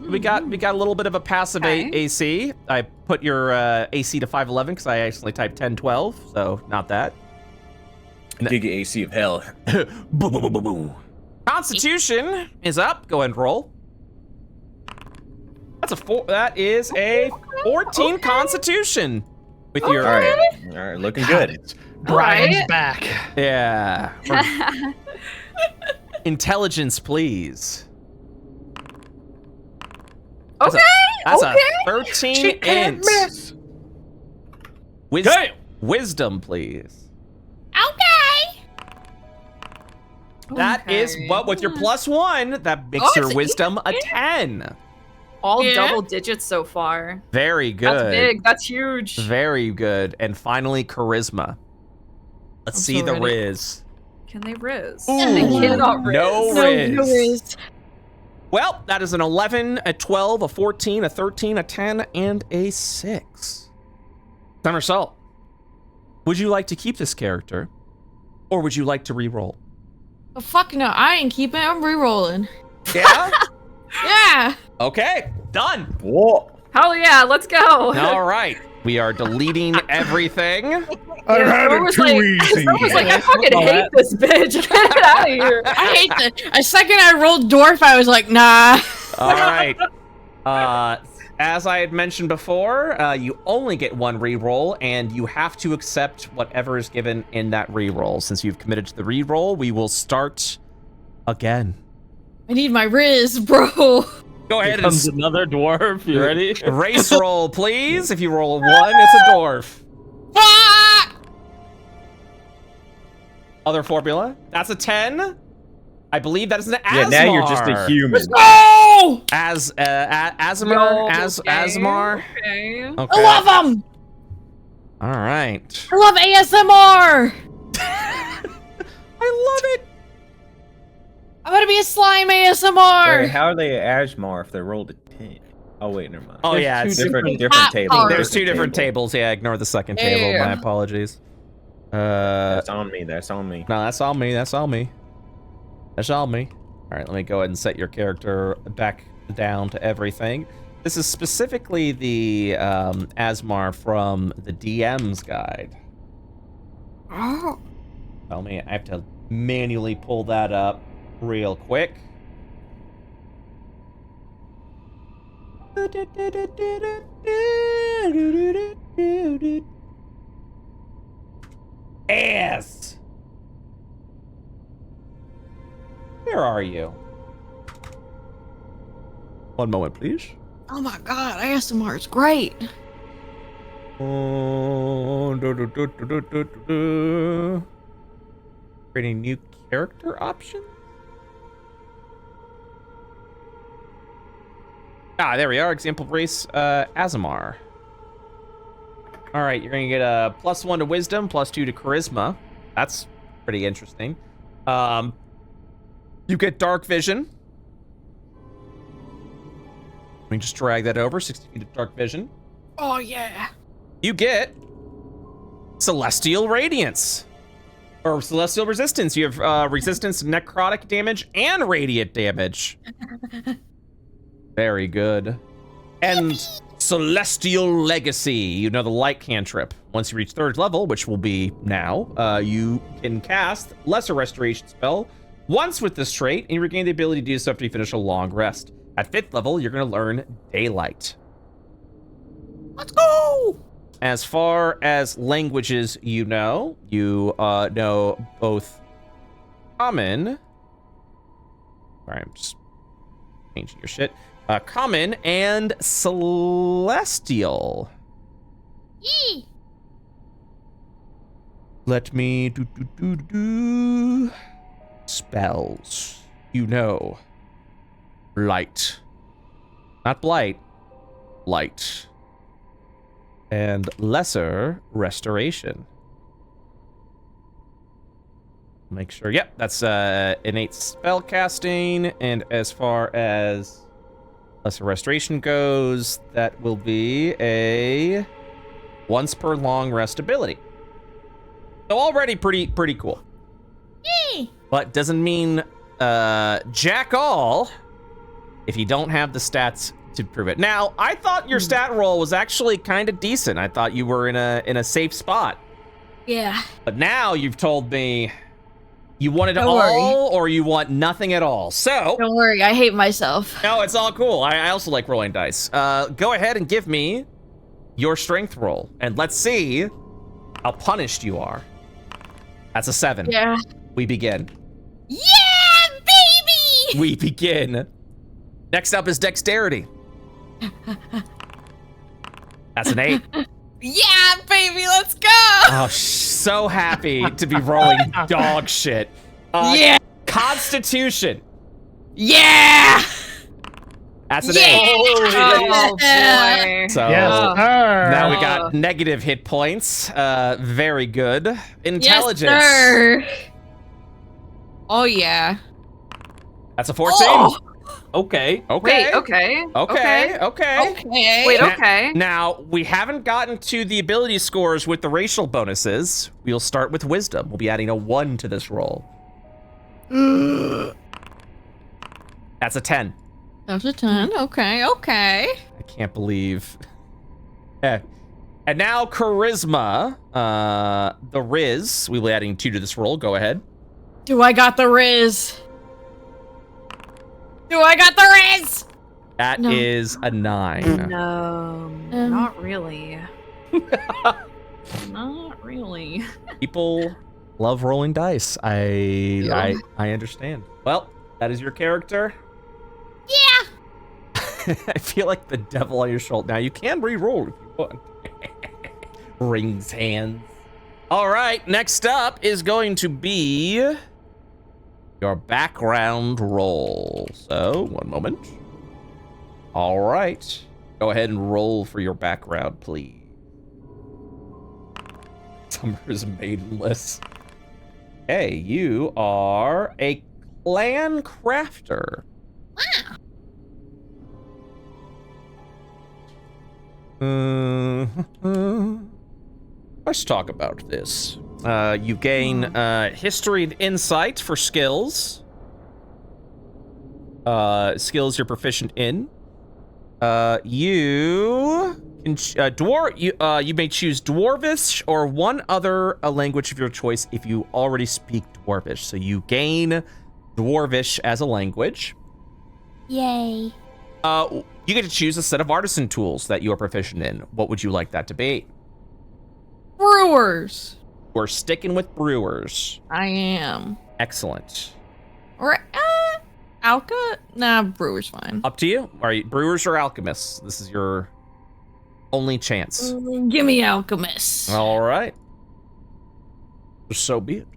Speaker 1: We got a little bit of a passive AC. I put your AC to 511 because I accidentally typed 1012, so not that.
Speaker 8: Giga AC of hell.
Speaker 1: Boom, boom, boom, boom, boom. Constitution is up. Go ahead and roll. That is a 14 Constitution. With your
Speaker 8: all right, looking good.
Speaker 3: Brian's back.
Speaker 1: Yeah. Intelligence, please.
Speaker 2: Okay.
Speaker 1: That's a 13
Speaker 3: She can't miss.
Speaker 1: Wisdom, please.
Speaker 5: Okay.
Speaker 1: That is what with your +1, that makes your wisdom a 10.
Speaker 2: All double digits so far.
Speaker 1: Very good.
Speaker 2: That's big. That's huge.
Speaker 1: Very good. And finally, charisma. Let's see the Riz.
Speaker 2: Can they Riz?
Speaker 1: Ooh,
Speaker 2: They cannot Riz.
Speaker 1: No Riz.
Speaker 6: No Riz.
Speaker 1: Well, that is an 11, a 12, a 14, a 13, a 10, and a 6. SummersSalt, would you like to keep this character, or would you like to re-roll?
Speaker 6: Oh, fuck no, I ain't keeping it. I'm re-rolling.
Speaker 1: Yeah?
Speaker 6: Yeah.
Speaker 1: Okay, done.
Speaker 8: Whoa.
Speaker 2: Hell yeah, let's go.
Speaker 1: All right, we are deleting everything.
Speaker 3: I had it too easy.
Speaker 2: Someone was like, I fucking hate this bitch. Get it out of here.
Speaker 6: I hate that. The second I rolled dwarf, I was like, nah.
Speaker 1: All right. As I had mentioned before, you only get one reroll, and you have to accept whatever is given in that reroll. Since you've committed to the reroll, we will start again.
Speaker 6: I need my Riz, bro.
Speaker 1: Go ahead
Speaker 4: Here comes another dwarf. You ready?
Speaker 1: Race roll, please. If you roll a 1, it's a dwarf.
Speaker 6: Fuck!
Speaker 1: Other formula. That's a 10. I believe that is an Asmar.
Speaker 8: Yeah, now you're just a human.
Speaker 6: No!
Speaker 1: Asmar.
Speaker 2: Okay.
Speaker 6: I love him.
Speaker 1: All right.
Speaker 6: I love ASMR.
Speaker 1: I love it.
Speaker 6: I'm gonna be a slime ASMR.
Speaker 8: Wait, how are they Asmar if they rolled a 10? Oh wait, never mind.
Speaker 1: Oh yeah, it's
Speaker 8: different
Speaker 6: top
Speaker 8: tables.
Speaker 6: part.
Speaker 1: There's two different tables. Yeah, ignore the second table. My apologies.
Speaker 8: That's on me. That's on me.
Speaker 1: No, that's all me. That's all me. That's all me. All right, let me go ahead and set your character back down to everything. This is specifically the Asmar from the DM's guide.
Speaker 5: Oh.
Speaker 1: Tell me, I have to manually pull that up real quick. Ass! Where are you? One moment, please.
Speaker 5: Oh my god, ASMR is great.
Speaker 1: Creating new character option? Ah, there we are. Example race, Azamar. All right, you're gonna get a +1 to wisdom, +2 to charisma. That's pretty interesting. You get dark vision. Let me just drag that over, 60 feet of dark vision.
Speaker 5: Oh yeah.
Speaker 1: You get celestial radiance. Or celestial resistance. You have resistance to necrotic damage and radiant damage. Very good. And celestial legacy. You know the light cantrip. Once you reach 3rd level, which will be now, you can cast lesser restoration spell once with this trait, and you regain the ability to do so after you finish a long rest. At 5th level, you're going to learn daylight.
Speaker 5: Let's go!
Speaker 1: As far as languages you know both common. Sorry, I'm just changing your shit. Common and celestial.
Speaker 5: Yee!
Speaker 1: Let me do. Spells. You know. Light. Not blight. Light. And lesser restoration. Make sure. Yep, that's innate spell casting. And as far as lesser restoration goes, that will be a once per long rest ability. So already pretty cool.
Speaker 5: Yay!
Speaker 1: But doesn't mean jack all if you don't have the stats to prove it. Now, I thought your stat roll was actually kind of decent. I thought you were in a safe spot.
Speaker 5: Yeah.
Speaker 1: But now you've told me you want it all or you want nothing at all. So
Speaker 5: Don't worry, I hate myself.
Speaker 1: no, it's all cool. I also like rolling dice. Go ahead and give me your strength roll, and let's see how punished you are. That's a 7.
Speaker 5: Yeah.
Speaker 1: We begin.
Speaker 5: Yeah, baby!
Speaker 1: We begin. Next up is dexterity. That's an 8.
Speaker 6: Yeah, baby, let's go.
Speaker 1: Oh, so happy to be rolling dog shit.
Speaker 6: Yeah.
Speaker 1: Constitution.
Speaker 6: Yeah.
Speaker 1: That's an 8.
Speaker 2: Oh boy.
Speaker 1: So
Speaker 3: Yes, sir.
Speaker 1: now we got negative hit points. Very good. Intelligence.
Speaker 6: Yes, sir. Oh yeah.
Speaker 1: That's a 14.
Speaker 6: Oh.
Speaker 4: Okay.
Speaker 1: Okay.
Speaker 2: Wait, okay.
Speaker 1: Okay.
Speaker 6: Okay.
Speaker 2: Wait,
Speaker 1: Now-
Speaker 2: okay.
Speaker 1: Now, we haven't gotten to the ability scores with the racial bonuses. We'll start with wisdom. We'll be adding a 1 to this roll. That's a 10.
Speaker 6: That's a 10. Okay. Okay.
Speaker 1: I can't believe. And now charisma. The Riz. We'll be adding 2 to this roll. Go ahead.
Speaker 6: Do I got the Riz? Do I got the Riz?
Speaker 1: That
Speaker 6: No.
Speaker 1: is a 9.
Speaker 2: No, not really. Not really.
Speaker 1: People love rolling dice. I understand. Well, that is your character.
Speaker 5: Yeah!
Speaker 1: I feel like the devil on your shoulder. Now you can re-roll if you want. Rings hands. All right, next up is going to be your background roll. So, one moment. All right. Go ahead and roll for your background, please. Summer's maidenless. Hey, you are a clan crafter. Let's talk about this. You gain history and insight for skills. Skills you're proficient in. You You may choose Dwarvish or one other language of your choice if you already speak Dwarvish. So you gain Dwarvish as a language.
Speaker 5: Yay.
Speaker 1: You get to choose a set of artisan tools that you are proficient in. What would you like that to be?
Speaker 6: Brewers.
Speaker 1: We're sticking with brewers.
Speaker 6: I am.
Speaker 1: Excellent.
Speaker 6: Or Alka? Nah, brewer's fine.
Speaker 1: Up to you. Are you brewers or alchemists? This is your only chance.
Speaker 6: Give me alchemist.
Speaker 1: All right. So be it.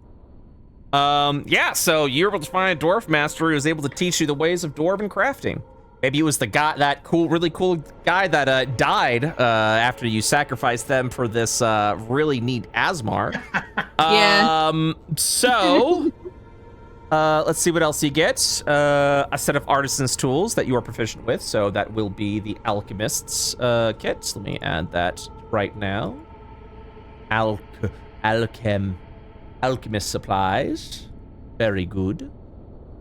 Speaker 1: Yeah, so you're able to find a dwarf master who was able to teach you the ways of dwarven crafting. Maybe it was the guy, that really cool guy that died after you sacrificed them for this really neat Asmar.
Speaker 6: Yeah.
Speaker 1: So, let's see what else you get. A set of artisan's tools that you are proficient with. So that will be the alchemist's kit. Let me add that right now. Alchemist supplies. Very good.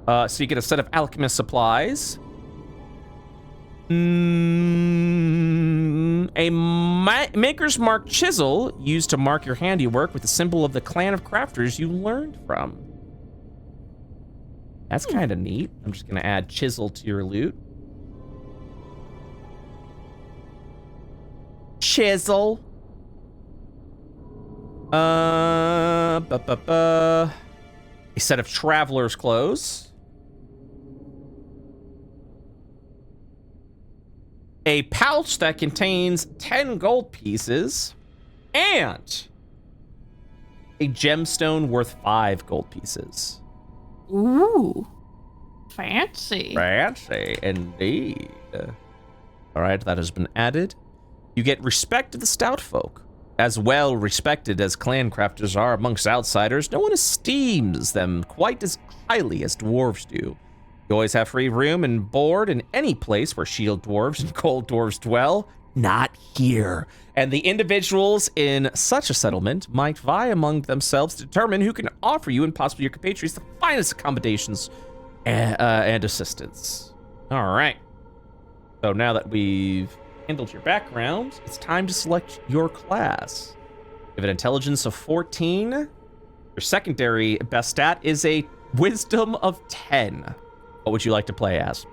Speaker 1: So you get a set of alchemist supplies. A maker's mark chisel used to mark your handiwork with the symbol of the clan of crafters you learned from. That's kind of neat. I'm just going to add chisel to your loot. Chisel. A set of traveler's clothes. A pouch that contains 10 gold pieces, and a gemstone worth 5 gold pieces.
Speaker 6: Ooh. Fancy.
Speaker 1: Fancy, indeed. All right, that has been added. You get respect to the stout folk. As well respected as clan crafters are amongst outsiders, no one esteems them quite as highly as dwarves do. You always have free room and board in any place where shield dwarves and cold dwarves dwell. Not here. And the individuals in such a settlement might vie among themselves to determine who can offer you and possibly your compatriots the finest accommodations and assistance. All right. So now that we've handled your background, it's time to select your class. You have an intelligence of 14. Your secondary best stat is a wisdom of 10. What would you like to play as?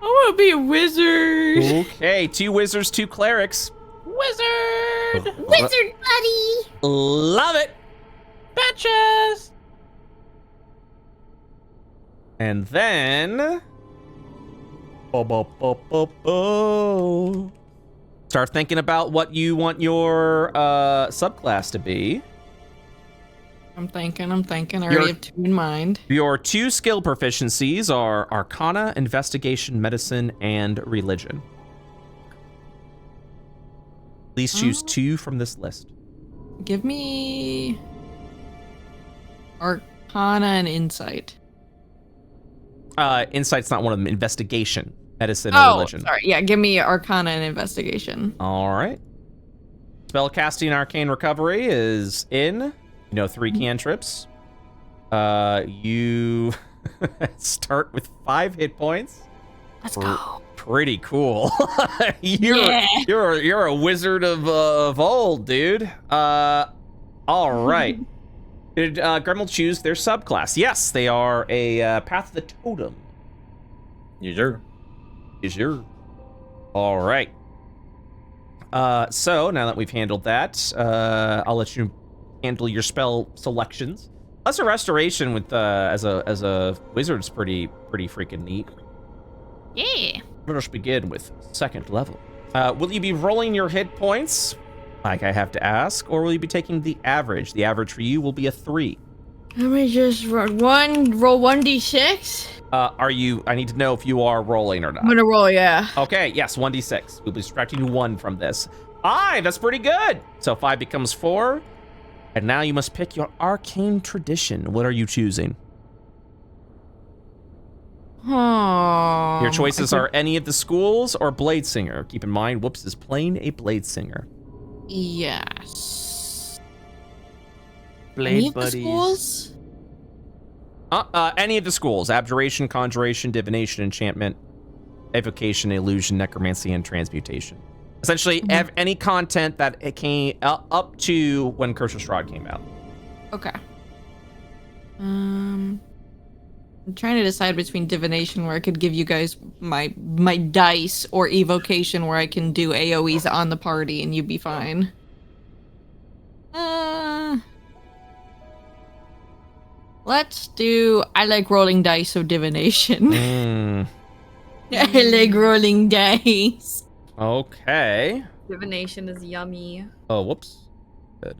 Speaker 6: I want to be a wizard.
Speaker 1: Okay, 2 wizards, 2 clerics.
Speaker 6: Wizard.
Speaker 5: Wizard buddy.
Speaker 1: Love it.
Speaker 6: Betches.
Speaker 1: And then... Start thinking about what you want your subclass to be.
Speaker 6: I'm thinking. I already have 2 in mind.
Speaker 1: Your 2 skill proficiencies are Arcana, Investigation, Medicine, and Religion. Please choose 2 from this list.
Speaker 6: Give me Arcana and Insight.
Speaker 1: Insight's not one of them. Investigation, Medicine, and Religion.
Speaker 6: Sorry. Yeah, give me Arcana and Investigation.
Speaker 1: All right. Spellcasting Arcane Recovery is in... 3 cantrips. You start with 5 hit points.
Speaker 6: Let's go.
Speaker 1: Pretty cool. You're a wizard of old, dude. All right. Did Gremel choose their subclass? Yes, they are a Path of the Totem.
Speaker 8: Yes, sir.
Speaker 1: All right. So now that we've handled that, I'll let you handle your spell selections. Lesser Restoration with as a wizard is pretty freaking neat.
Speaker 5: Yeah.
Speaker 1: Let us begin with 2nd level. Will you be rolling your hit points, like I have to ask, or will you be taking the average? The average for you will be a 3.
Speaker 5: Let me just roll 1d6.
Speaker 1: I need to know if you are rolling or not.
Speaker 5: I'm gonna roll, yeah.
Speaker 1: Okay, yes, 1d6. We'll be subtracting 1 from this. 5, that's pretty good. So 5 becomes 4. And now you must pick your arcane tradition. What are you choosing? Your choices are any of the schools or Blade Singer. Keep in mind, Woops is playing a Blade Singer.
Speaker 6: Yes.
Speaker 4: Blade
Speaker 6: buddies. The schools?
Speaker 1: Any of the schools. Abjuration, Conjuration, Divination, Enchantment, Evocation, Illusion, Necromancy, and Transmutation. Essentially, any content that it came up to when Curse of Strahd came out.
Speaker 6: Okay. I'm trying to decide between divination, where I could give you guys my dice, or evocation, where I can do AoEs on the party and you'd be fine. Let's do. I like rolling dice, so divination. I like rolling dice.
Speaker 1: Okay.
Speaker 2: Divination is yummy.
Speaker 1: Oh, whoops. Good.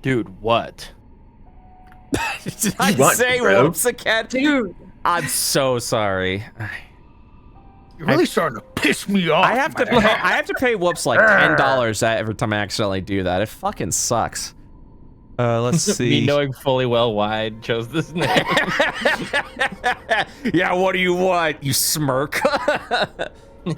Speaker 4: Dude, what?
Speaker 1: Did I say whoops again?
Speaker 2: Dude.
Speaker 1: I'm so sorry.
Speaker 3: You're really starting to piss me off.
Speaker 1: I have to pay whoops like $10 every time I accidentally do that. It fucking sucks. Let's see.
Speaker 4: Me knowing fully well why I chose this name.
Speaker 1: Yeah, what do you want? You smirk.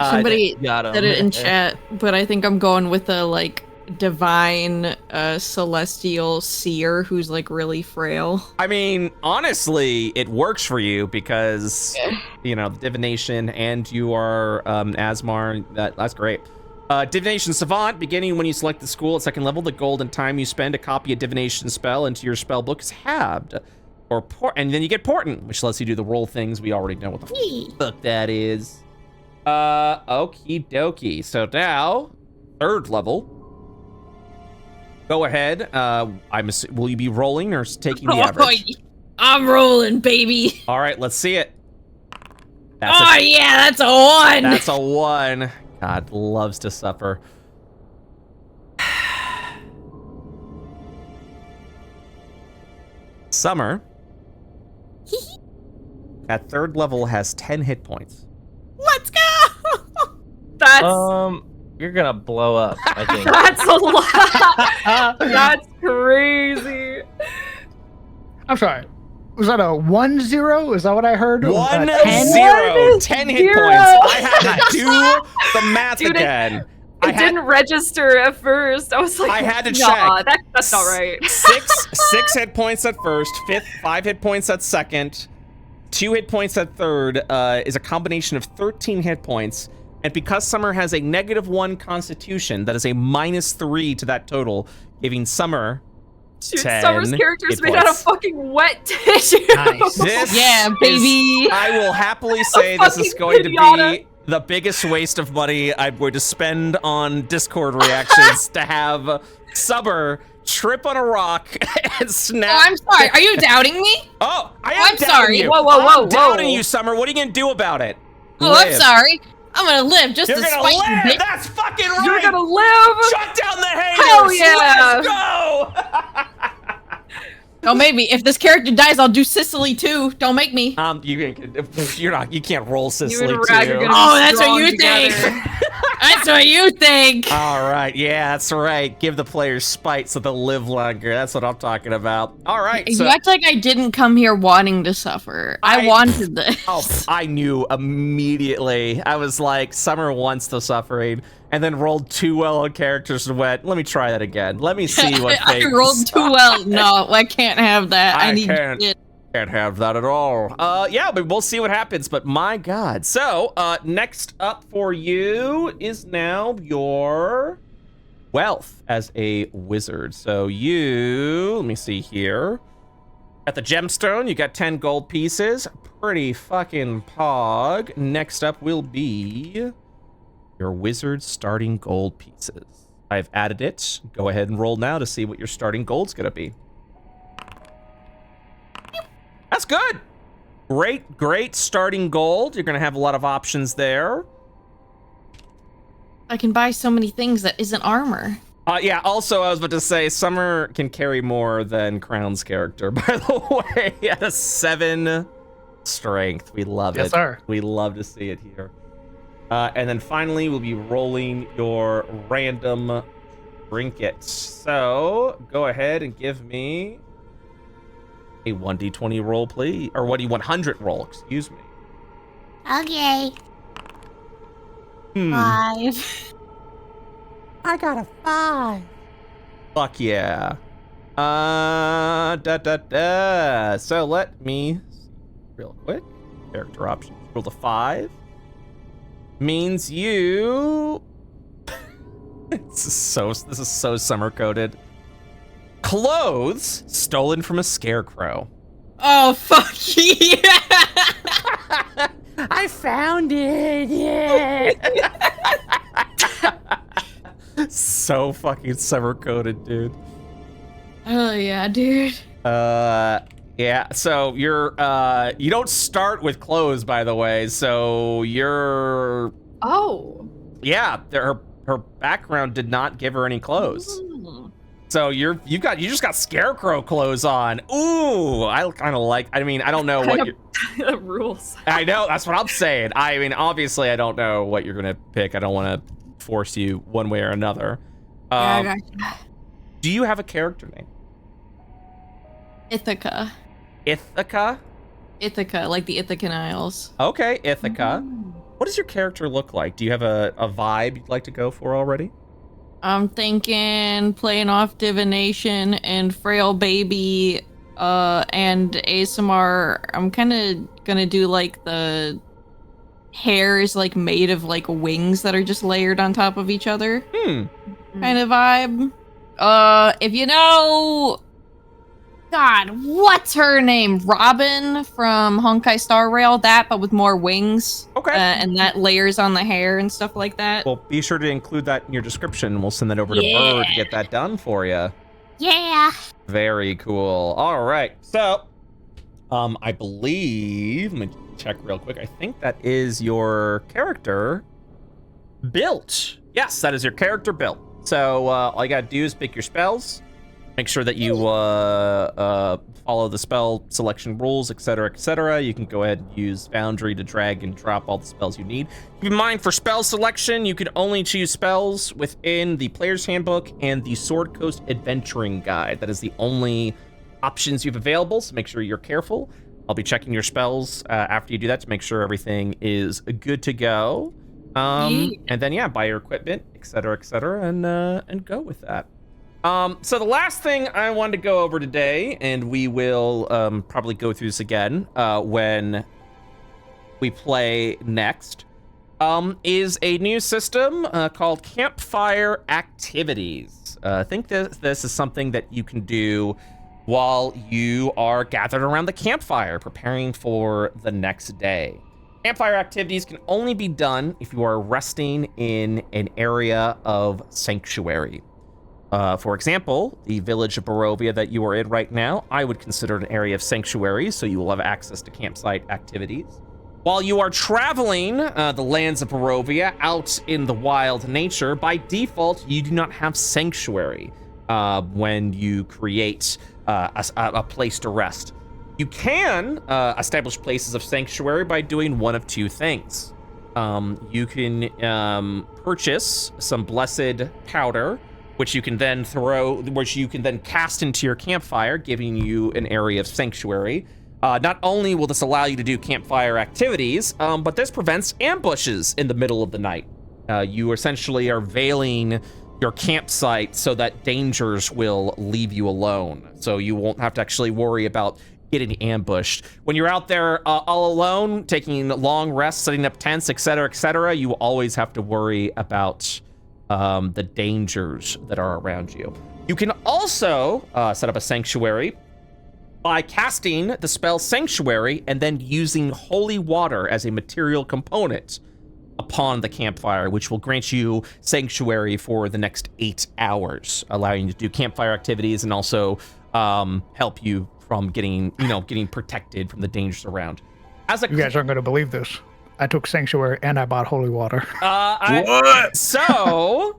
Speaker 6: Somebody said it in chat, but I think I'm going with a like divine celestial seer who's like really frail.
Speaker 1: I mean, honestly, it works for you because you know, divination, and you are Asmar. That's great. Divination Savant, beginning when you select the school at 2nd level, the gold and time you spend to copy a divination spell into your spell book is halved. And then you get Portent, which lets you do the roll things. We already know what the fuck that is. Okie dokie. So now, 3rd level. Go ahead. Will you be rolling or taking the average?
Speaker 6: I'm rolling, baby.
Speaker 1: All right, let's see it.
Speaker 6: Yeah, that's a 1.
Speaker 1: That's a 1. God loves to suffer. Summer. At 3rd level has 10 hit points.
Speaker 6: Let's go.
Speaker 2: That's
Speaker 4: you're gonna blow up, I think.
Speaker 2: that's a lot. That's crazy.
Speaker 3: I'm sorry. Was that a 1-0? Is that what I heard?
Speaker 1: 1-0. 10 hit points. I had to do the math again.
Speaker 2: It didn't register at first. I was like,
Speaker 1: I had to
Speaker 2: nah,
Speaker 1: check.
Speaker 2: That's not right.
Speaker 1: Six hit points at first, 5 hit points at 2nd, 2 hit points at 3rd is a combination of 13 hit points. And because Summer has a -1 constitution, that is a -3 to that total, giving Summer
Speaker 2: Dude,
Speaker 1: 10
Speaker 2: Summer's character is
Speaker 1: hit
Speaker 2: made out of
Speaker 1: points.
Speaker 2: fucking wet tissue.
Speaker 1: Nice.
Speaker 6: Yeah, baby.
Speaker 1: I will happily say this is going to be the biggest waste of money I'm going to spend on Discord reactions to have Summer trip on a rock and snap.
Speaker 6: Oh, I'm sorry. Are you doubting me?
Speaker 1: Oh,
Speaker 6: I'm
Speaker 1: doubting
Speaker 6: sorry.
Speaker 1: you.
Speaker 2: Whoa.
Speaker 1: I'm doubting you, Summer. What are you going to do about it?
Speaker 6: Oh, I'm sorry. I'm gonna live just
Speaker 1: You're
Speaker 6: to
Speaker 1: gonna
Speaker 6: spite you,
Speaker 1: live.
Speaker 6: bitch.
Speaker 1: That's fucking right.
Speaker 2: You're gonna live.
Speaker 1: Shut down the haters.
Speaker 2: Hell yeah.
Speaker 1: Let's go.
Speaker 6: Oh, maybe if this character dies, I'll do Sicily too. Don't make me.
Speaker 1: You can't roll Sicily
Speaker 2: You and Rag are
Speaker 1: too.
Speaker 2: gonna
Speaker 6: Oh,
Speaker 2: be
Speaker 6: that's what
Speaker 2: strong
Speaker 6: you
Speaker 2: together.
Speaker 6: think. That's what you think.
Speaker 1: All right, yeah, that's right. Give the players spite so they'll live longer. That's what I'm talking about. All right.
Speaker 6: You act like I didn't come here wanting to suffer. I wanted this.
Speaker 1: Oh, I knew immediately. I was like, Summer wants the suffering, and then rolled too well on characters and went, let me try that again. Let me see what
Speaker 6: I rolled too well. No, I can't have that. I need shit.
Speaker 1: Can't have that at all. Yeah, but we'll see what happens. But my God. So, next up for you is now your wealth as a wizard. So let me see here. At the gemstone, you got 10 gold pieces. Pretty fucking pog. Next up will be your wizard starting gold pieces. I've added it. Go ahead and roll now to see what your starting gold's gonna be. That's good. Great starting gold. You're gonna have a lot of options there.
Speaker 6: I can buy so many things that isn't armor.
Speaker 1: Yeah, also, I was about to say, Summer can carry more than Crown's character, by the way. At a 7 strength. We love it.
Speaker 3: Yes, sir.
Speaker 1: We love to see it here. And then finally, we'll be rolling your random trinkets. So, go ahead and give me a 1d20 roll, please. Or 1d100 roll, excuse me.
Speaker 5: Okay. 5.
Speaker 7: I got a 5.
Speaker 1: Fuck yeah. So let me see real quick. Character options. Roll the 5. Means you This is so summer coded. Clothes stolen from a scarecrow.
Speaker 6: Oh fuck yeah!
Speaker 1: I found it. Yeah. So fucking summer coded, dude.
Speaker 6: Oh yeah, dude.
Speaker 1: Yeah. So you're you don't start with clothes, by the way. So you're.
Speaker 2: Oh.
Speaker 1: Yeah. Her background did not give her any clothes. So you just got scarecrow clothes on. Ooh, I kind of like. I mean, I don't know what
Speaker 2: the rules.
Speaker 1: I know, that's what I'm saying. I mean, obviously, I don't know what you're gonna pick. I don't want to force you one way or another.
Speaker 6: Yeah, I got you.
Speaker 1: Do you have a character name?
Speaker 6: Ithaca.
Speaker 1: Ithaca?
Speaker 6: Ithaca, like the Ithacan Isles.
Speaker 1: Okay, Ithaca. What does your character look like? Do you have a vibe you'd like to go for already?
Speaker 6: I'm thinking playing off divination and frail baby, and ASMR. I'm kind of gonna do like the hair is like made of like wings that are just layered on top of each other. Kind of vibe. If you know, God, what's her name? Robin from Honkai Star Rail, that, but with more wings.
Speaker 1: Okay.
Speaker 6: And that layers on the hair and stuff like that.
Speaker 1: Well, be sure to include that in your description. We'll send that over to Bird to get that done for you.
Speaker 5: Yeah.
Speaker 1: Very cool. All right. So, I believe, let me check real quick. I think that is your character built. Yes, that is your character built. So, all you gotta do is pick your spells. Make sure that you follow the spell selection rules, etc., etc. You can go ahead and use Foundry to drag and drop all the spells you need. Keep in mind, for spell selection, you can only choose spells within the Player's Handbook and the Sword Coast Adventuring Guide. That is the only options you have available, so make sure you're careful. I'll be checking your spells after you do that to make sure everything is good to go. And then, yeah, buy your equipment, etc., etc., and go with that. So the last thing I wanted to go over today, and we will probably go through this again when we play next, is a new system called Campfire Activities. I think this is something that you can do while you are gathered around the campfire preparing for the next day. Campfire activities can only be done if you are resting in an area of sanctuary. For example, the village of Barovia that you are in right now, I would consider an area of sanctuary, so you will have access to campsite activities. While you are traveling the lands of Barovia out in the wild nature, by default, you do not have sanctuary when you create a place to rest. You can establish places of sanctuary by doing one of two things. You can purchase some blessed powder, which you can then cast into your campfire, giving you an area of sanctuary. Not only will this allow you to do campfire activities, but this prevents ambushes in the middle of the night. You essentially are veiling your campsite so that dangers will leave you alone. So you won't have to actually worry about getting ambushed. When you're out there all alone, taking long rests, setting up tents, etc., you will always have to worry about the dangers that are around you. You can also set up a sanctuary by casting the spell Sanctuary and then using holy water as a material component upon the campfire, which will grant you sanctuary for the next 8 hours, allowing you to do campfire activities and also help you from getting protected from the dangers around. You
Speaker 3: guys aren't going to believe this. I took Sanctuary and I bought holy water.
Speaker 1: What? So,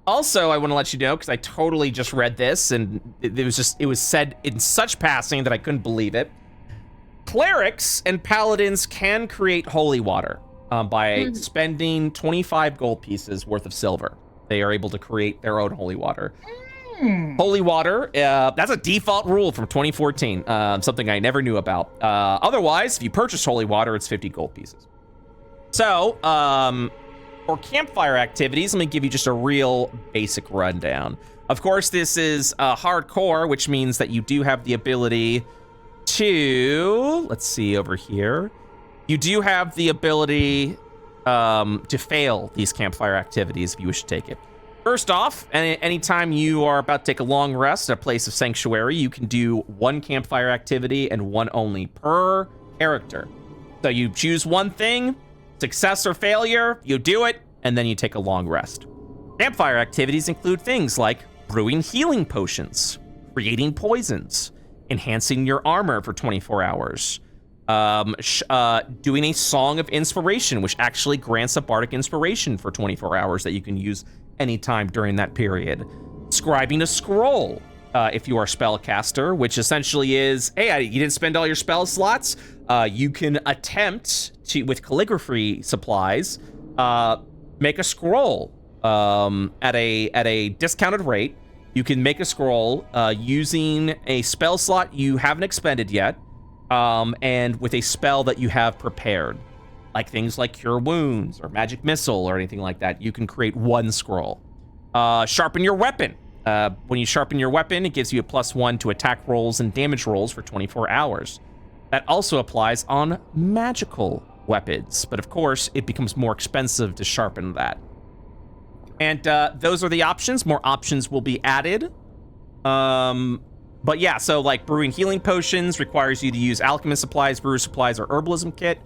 Speaker 1: also, I want to let you know, because I totally just read this, and it was said in such passing that I couldn't believe it. Clerics and paladins can create holy water by spending 25 gold pieces worth of silver. They are able to create their own holy water. Holy water, that's a default rule from 2014, something I never knew about. Otherwise, if you purchase holy water, it's 50 gold pieces. So, for campfire activities, let me give you just a real basic rundown. Of course, this is hardcore, which means that you do have the ability to, let's see over here. You do have the ability to fail these campfire activities if you wish to take it. First off, anytime you are about to take a long rest at a place of sanctuary, you can do one campfire activity and one only per character. So you choose one thing, success or failure, you do it, and then you take a long rest. Campfire activities include things like brewing healing potions, creating poisons, enhancing your armor for 24 hours, doing a song of inspiration, which actually grants a bardic inspiration for 24 hours that you can use anytime during that period. Scribing a scroll, if you are a spellcaster, which essentially is, hey, you didn't spend all your spell slots. You can attempt to, with calligraphy supplies, make a scroll at a discounted rate. You can make a scroll using a spell slot you haven't expended yet, and with a spell that you have prepared. Like things like Cure Wounds or Magic Missile or anything like that, you can create one scroll. Sharpen your weapon. When you sharpen your weapon, it gives you a +1 to attack rolls and damage rolls for 24 hours. That also applies on magical weapons, but of course, it becomes more expensive to sharpen that. And those are the options. More options will be added. But yeah, so like brewing healing potions requires you to use alchemist supplies, brewer supplies, or herbalism kit.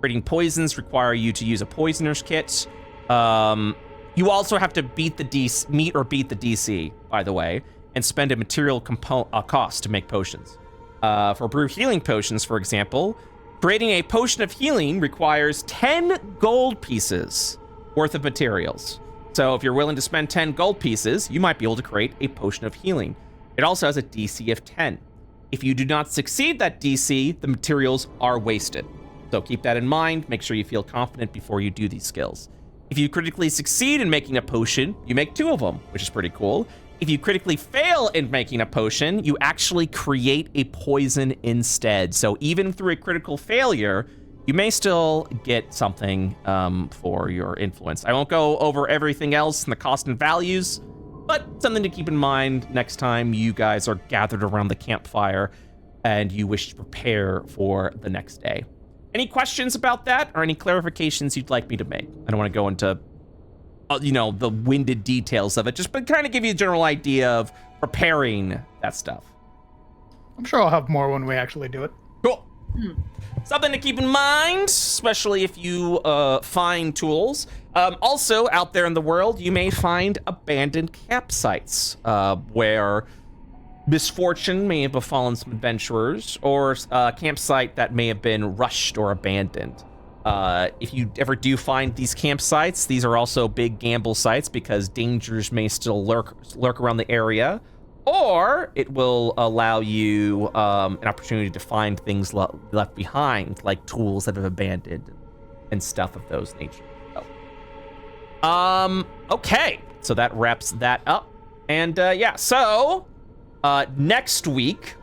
Speaker 1: Creating poisons require you to use a poisoner's kit. You also have to meet the DC, by the way, and spend a material cost to make potions. For brew healing potions, for example, creating a potion of healing requires 10 gold pieces worth of materials. So if you're willing to spend 10 gold pieces, you might be able to create a potion of healing. It also has a DC of 10. If you do not succeed that DC, the materials are wasted. So keep that in mind. Make sure you feel confident before you do these skills. If you critically succeed in making a potion, you make 2 of them, which is pretty cool. If you critically fail in making a potion, you actually create a poison instead. So even through a critical failure, you may still get something for your influence. I won't go over everything else and the cost and values, but something to keep in mind next time you guys are gathered around the campfire and you wish to prepare for the next day. Any questions about that or any clarifications you'd like me to make? I don't want to go into, the winded details of it, just but kind of give you a general idea of preparing that stuff.
Speaker 3: I'm sure I'll have more when we actually do it.
Speaker 1: Cool. Something to keep in mind, especially if you find tools. Also, out there in the world, you may find abandoned campsites where misfortune may have befallen some adventurers, or a campsite that may have been rushed or abandoned. If you ever do find these campsites, these are also big gamble sites because dangers may still lurk around the area, or it will allow you an opportunity to find things left behind, like tools that have abandoned and stuff of those nature. Okay, so that wraps that up. And so next week,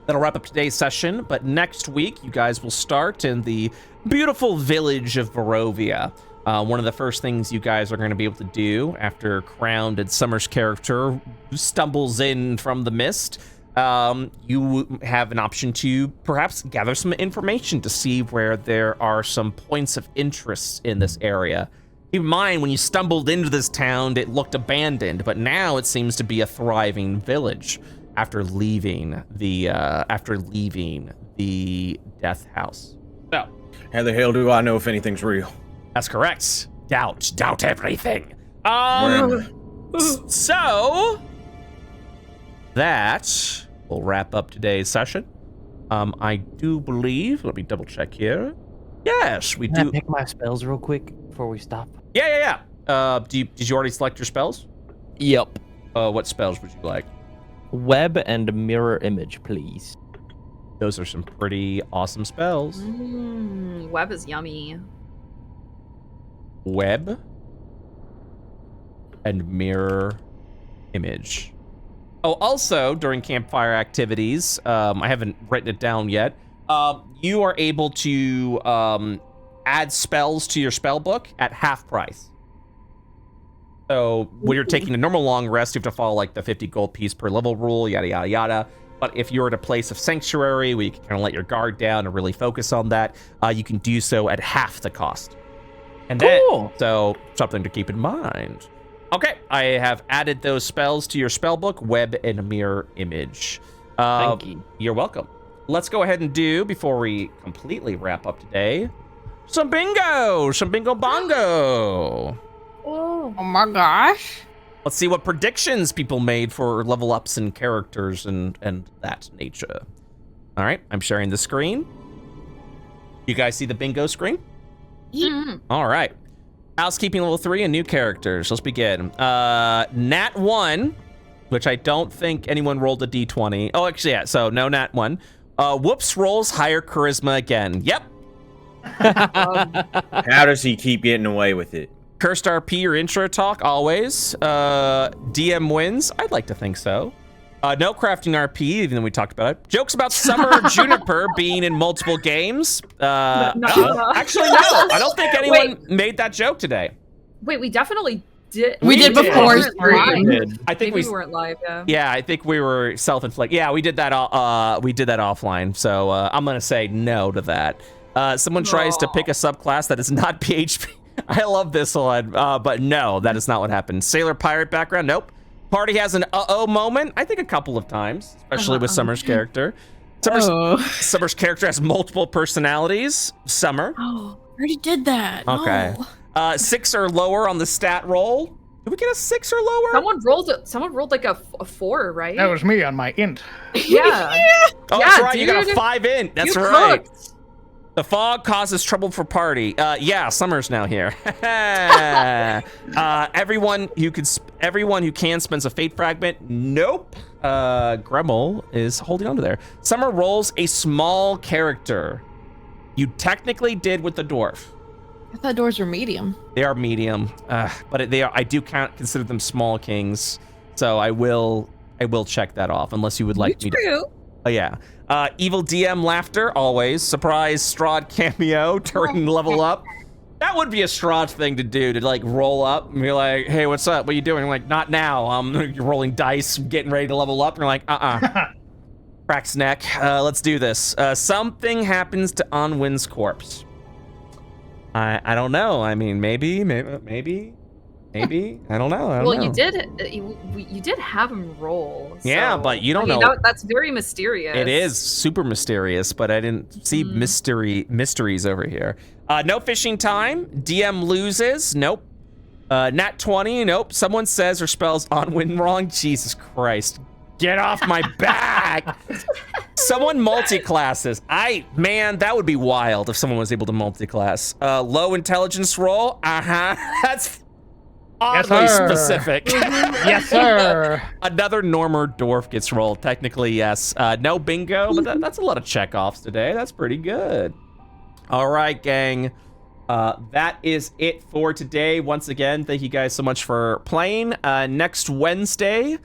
Speaker 1: that'll wrap up today's session, but next week you guys will start in the beautiful village of Barovia. One of the first things you guys are going to be able to do after Crowned and Summer's character stumbles in from the mist, you have an option to perhaps gather some information to see where there are some points of interest in this area. Keep in mind, when you stumbled into this town, it looked abandoned, but now it seems to be a thriving village after leaving the death house. So,
Speaker 8: how the hell do I know if anything's real?
Speaker 1: That's correct. Doubt everything. So that will wrap up today's session. I do believe. Let me double check here. Yes, we do.
Speaker 4: Can I pick my spells real quick before we stop?
Speaker 1: Yeah. Did you already select your spells?
Speaker 4: Yep.
Speaker 1: What spells would you like?
Speaker 4: Web and mirror image, please.
Speaker 1: Those are some pretty awesome spells.
Speaker 2: Web is yummy.
Speaker 1: Web and mirror image. Oh, also during campfire activities, I haven't written it down yet. You are able to add spells to your spell book at half price. So when you're taking a normal long rest, you have to follow like the 50 gold piece per level rule, yada, yada, yada. But if you're at a place of sanctuary where you can kind of let your guard down and really focus on that, you can do so at half the cost. And then, so something to keep in mind. Okay, I have added those spells to your spellbook, web and mirror image.
Speaker 4: Thank you.
Speaker 1: You're welcome. Let's go ahead and do, before we completely wrap up today, some bingo bongo.
Speaker 6: Oh my gosh.
Speaker 1: Let's see what predictions people made for level ups and characters and that nature. All right, I'm sharing the screen. You guys see the bingo screen?
Speaker 6: Mm-hmm.
Speaker 1: All right. Housekeeping level 3 and new characters. Let's begin. Nat 1, which I don't think anyone rolled a d20. Oh, actually, yeah, so no Nat 1. Whoops rolls higher charisma again. Yep.
Speaker 8: How does he keep getting away with it?
Speaker 1: Cursed RP or intro talk, always. DM wins. I'd like to think so. No crafting RP, even though we talked about it. Jokes about Summer Juniper being in multiple games. Actually, no. I don't think anyone made that joke today.
Speaker 2: Wait, we definitely did.
Speaker 6: We did before.
Speaker 1: I think
Speaker 2: we weren't live.
Speaker 1: Yeah, I think we were self-inflicted. Yeah, we did that. We did that offline. So I'm gonna say no to that. Someone tries to pick a subclass that is not PHP. I love this one, but no, that is not what happened. Sailor pirate background, nope. Party has an uh-oh moment, I think a couple of times, especially with Summer's character. Summer's character has multiple personalities. Summer.
Speaker 6: Oh, I already did that.
Speaker 1: Okay.
Speaker 6: No.
Speaker 1: 6 or lower on the stat roll. Did we get a 6 or lower?
Speaker 2: Someone rolled like a 4, right?
Speaker 3: That was me on my int.
Speaker 2: Yeah.
Speaker 1: Oh, that's right. You got a 5 int. That's right. Cooked. The fog causes trouble for party. Yeah, Summer's now here. Everyone who can spends a fate fragment. Nope. Gremmel is holding on to there. Summer rolls a small character. You technically did with the dwarf.
Speaker 6: I thought dwarves were medium.
Speaker 1: They are medium, but they are. I do consider them small kings. So I will check that off unless you would like me to. Oh yeah. Evil DM laughter, always. Surprise Strahd cameo during level up. That would be a Strahd thing to do, to like roll up and be like, hey, what's up? What are you doing? I'm like, not now. You're rolling dice, getting ready to level up. And you're like, Cracks neck. Let's do this. Something happens to Onwin's corpse. I don't know. I mean, maybe. I don't know.
Speaker 2: Well, you did have him roll. So,
Speaker 1: yeah, but you don't know.
Speaker 2: That's very mysterious.
Speaker 1: It is super mysterious, but I didn't see mysteries over here. No fishing time. DM loses. Nope. Nat 20. Nope. Someone says or spells Onwin wrong. Jesus Christ. Get off my back. Someone multi-classes. Man, that would be wild if someone was able to multi-class. Low intelligence roll. That's oddly specific.
Speaker 3: Yes, sir.
Speaker 1: Another Normer dwarf gets rolled. Technically, yes. No bingo, but that's a lot of checkoffs today. That's pretty good. All right, gang. That is it for today. Once again, thank you guys so much for playing. Next Wednesday,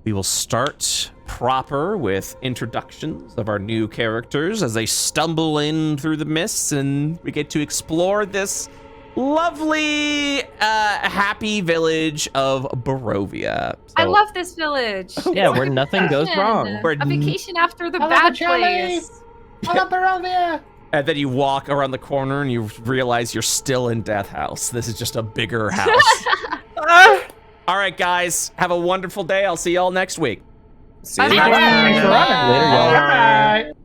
Speaker 1: we will start proper with introductions of our new characters as they stumble in through the mists, and we get to explore this lovely, happy village of Barovia. So,
Speaker 2: I love this village.
Speaker 4: Yeah, where nothing goes wrong.
Speaker 2: A vacation after the bad place.
Speaker 3: I love Barovia.
Speaker 1: And then you walk around the corner and you realize you're still in Death House. This is just a bigger house. All right, guys, have a wonderful day. I'll see y'all next week.
Speaker 8: See you.
Speaker 2: Bye.
Speaker 3: Thanks for running.
Speaker 4: Later, y'all.
Speaker 3: Bye.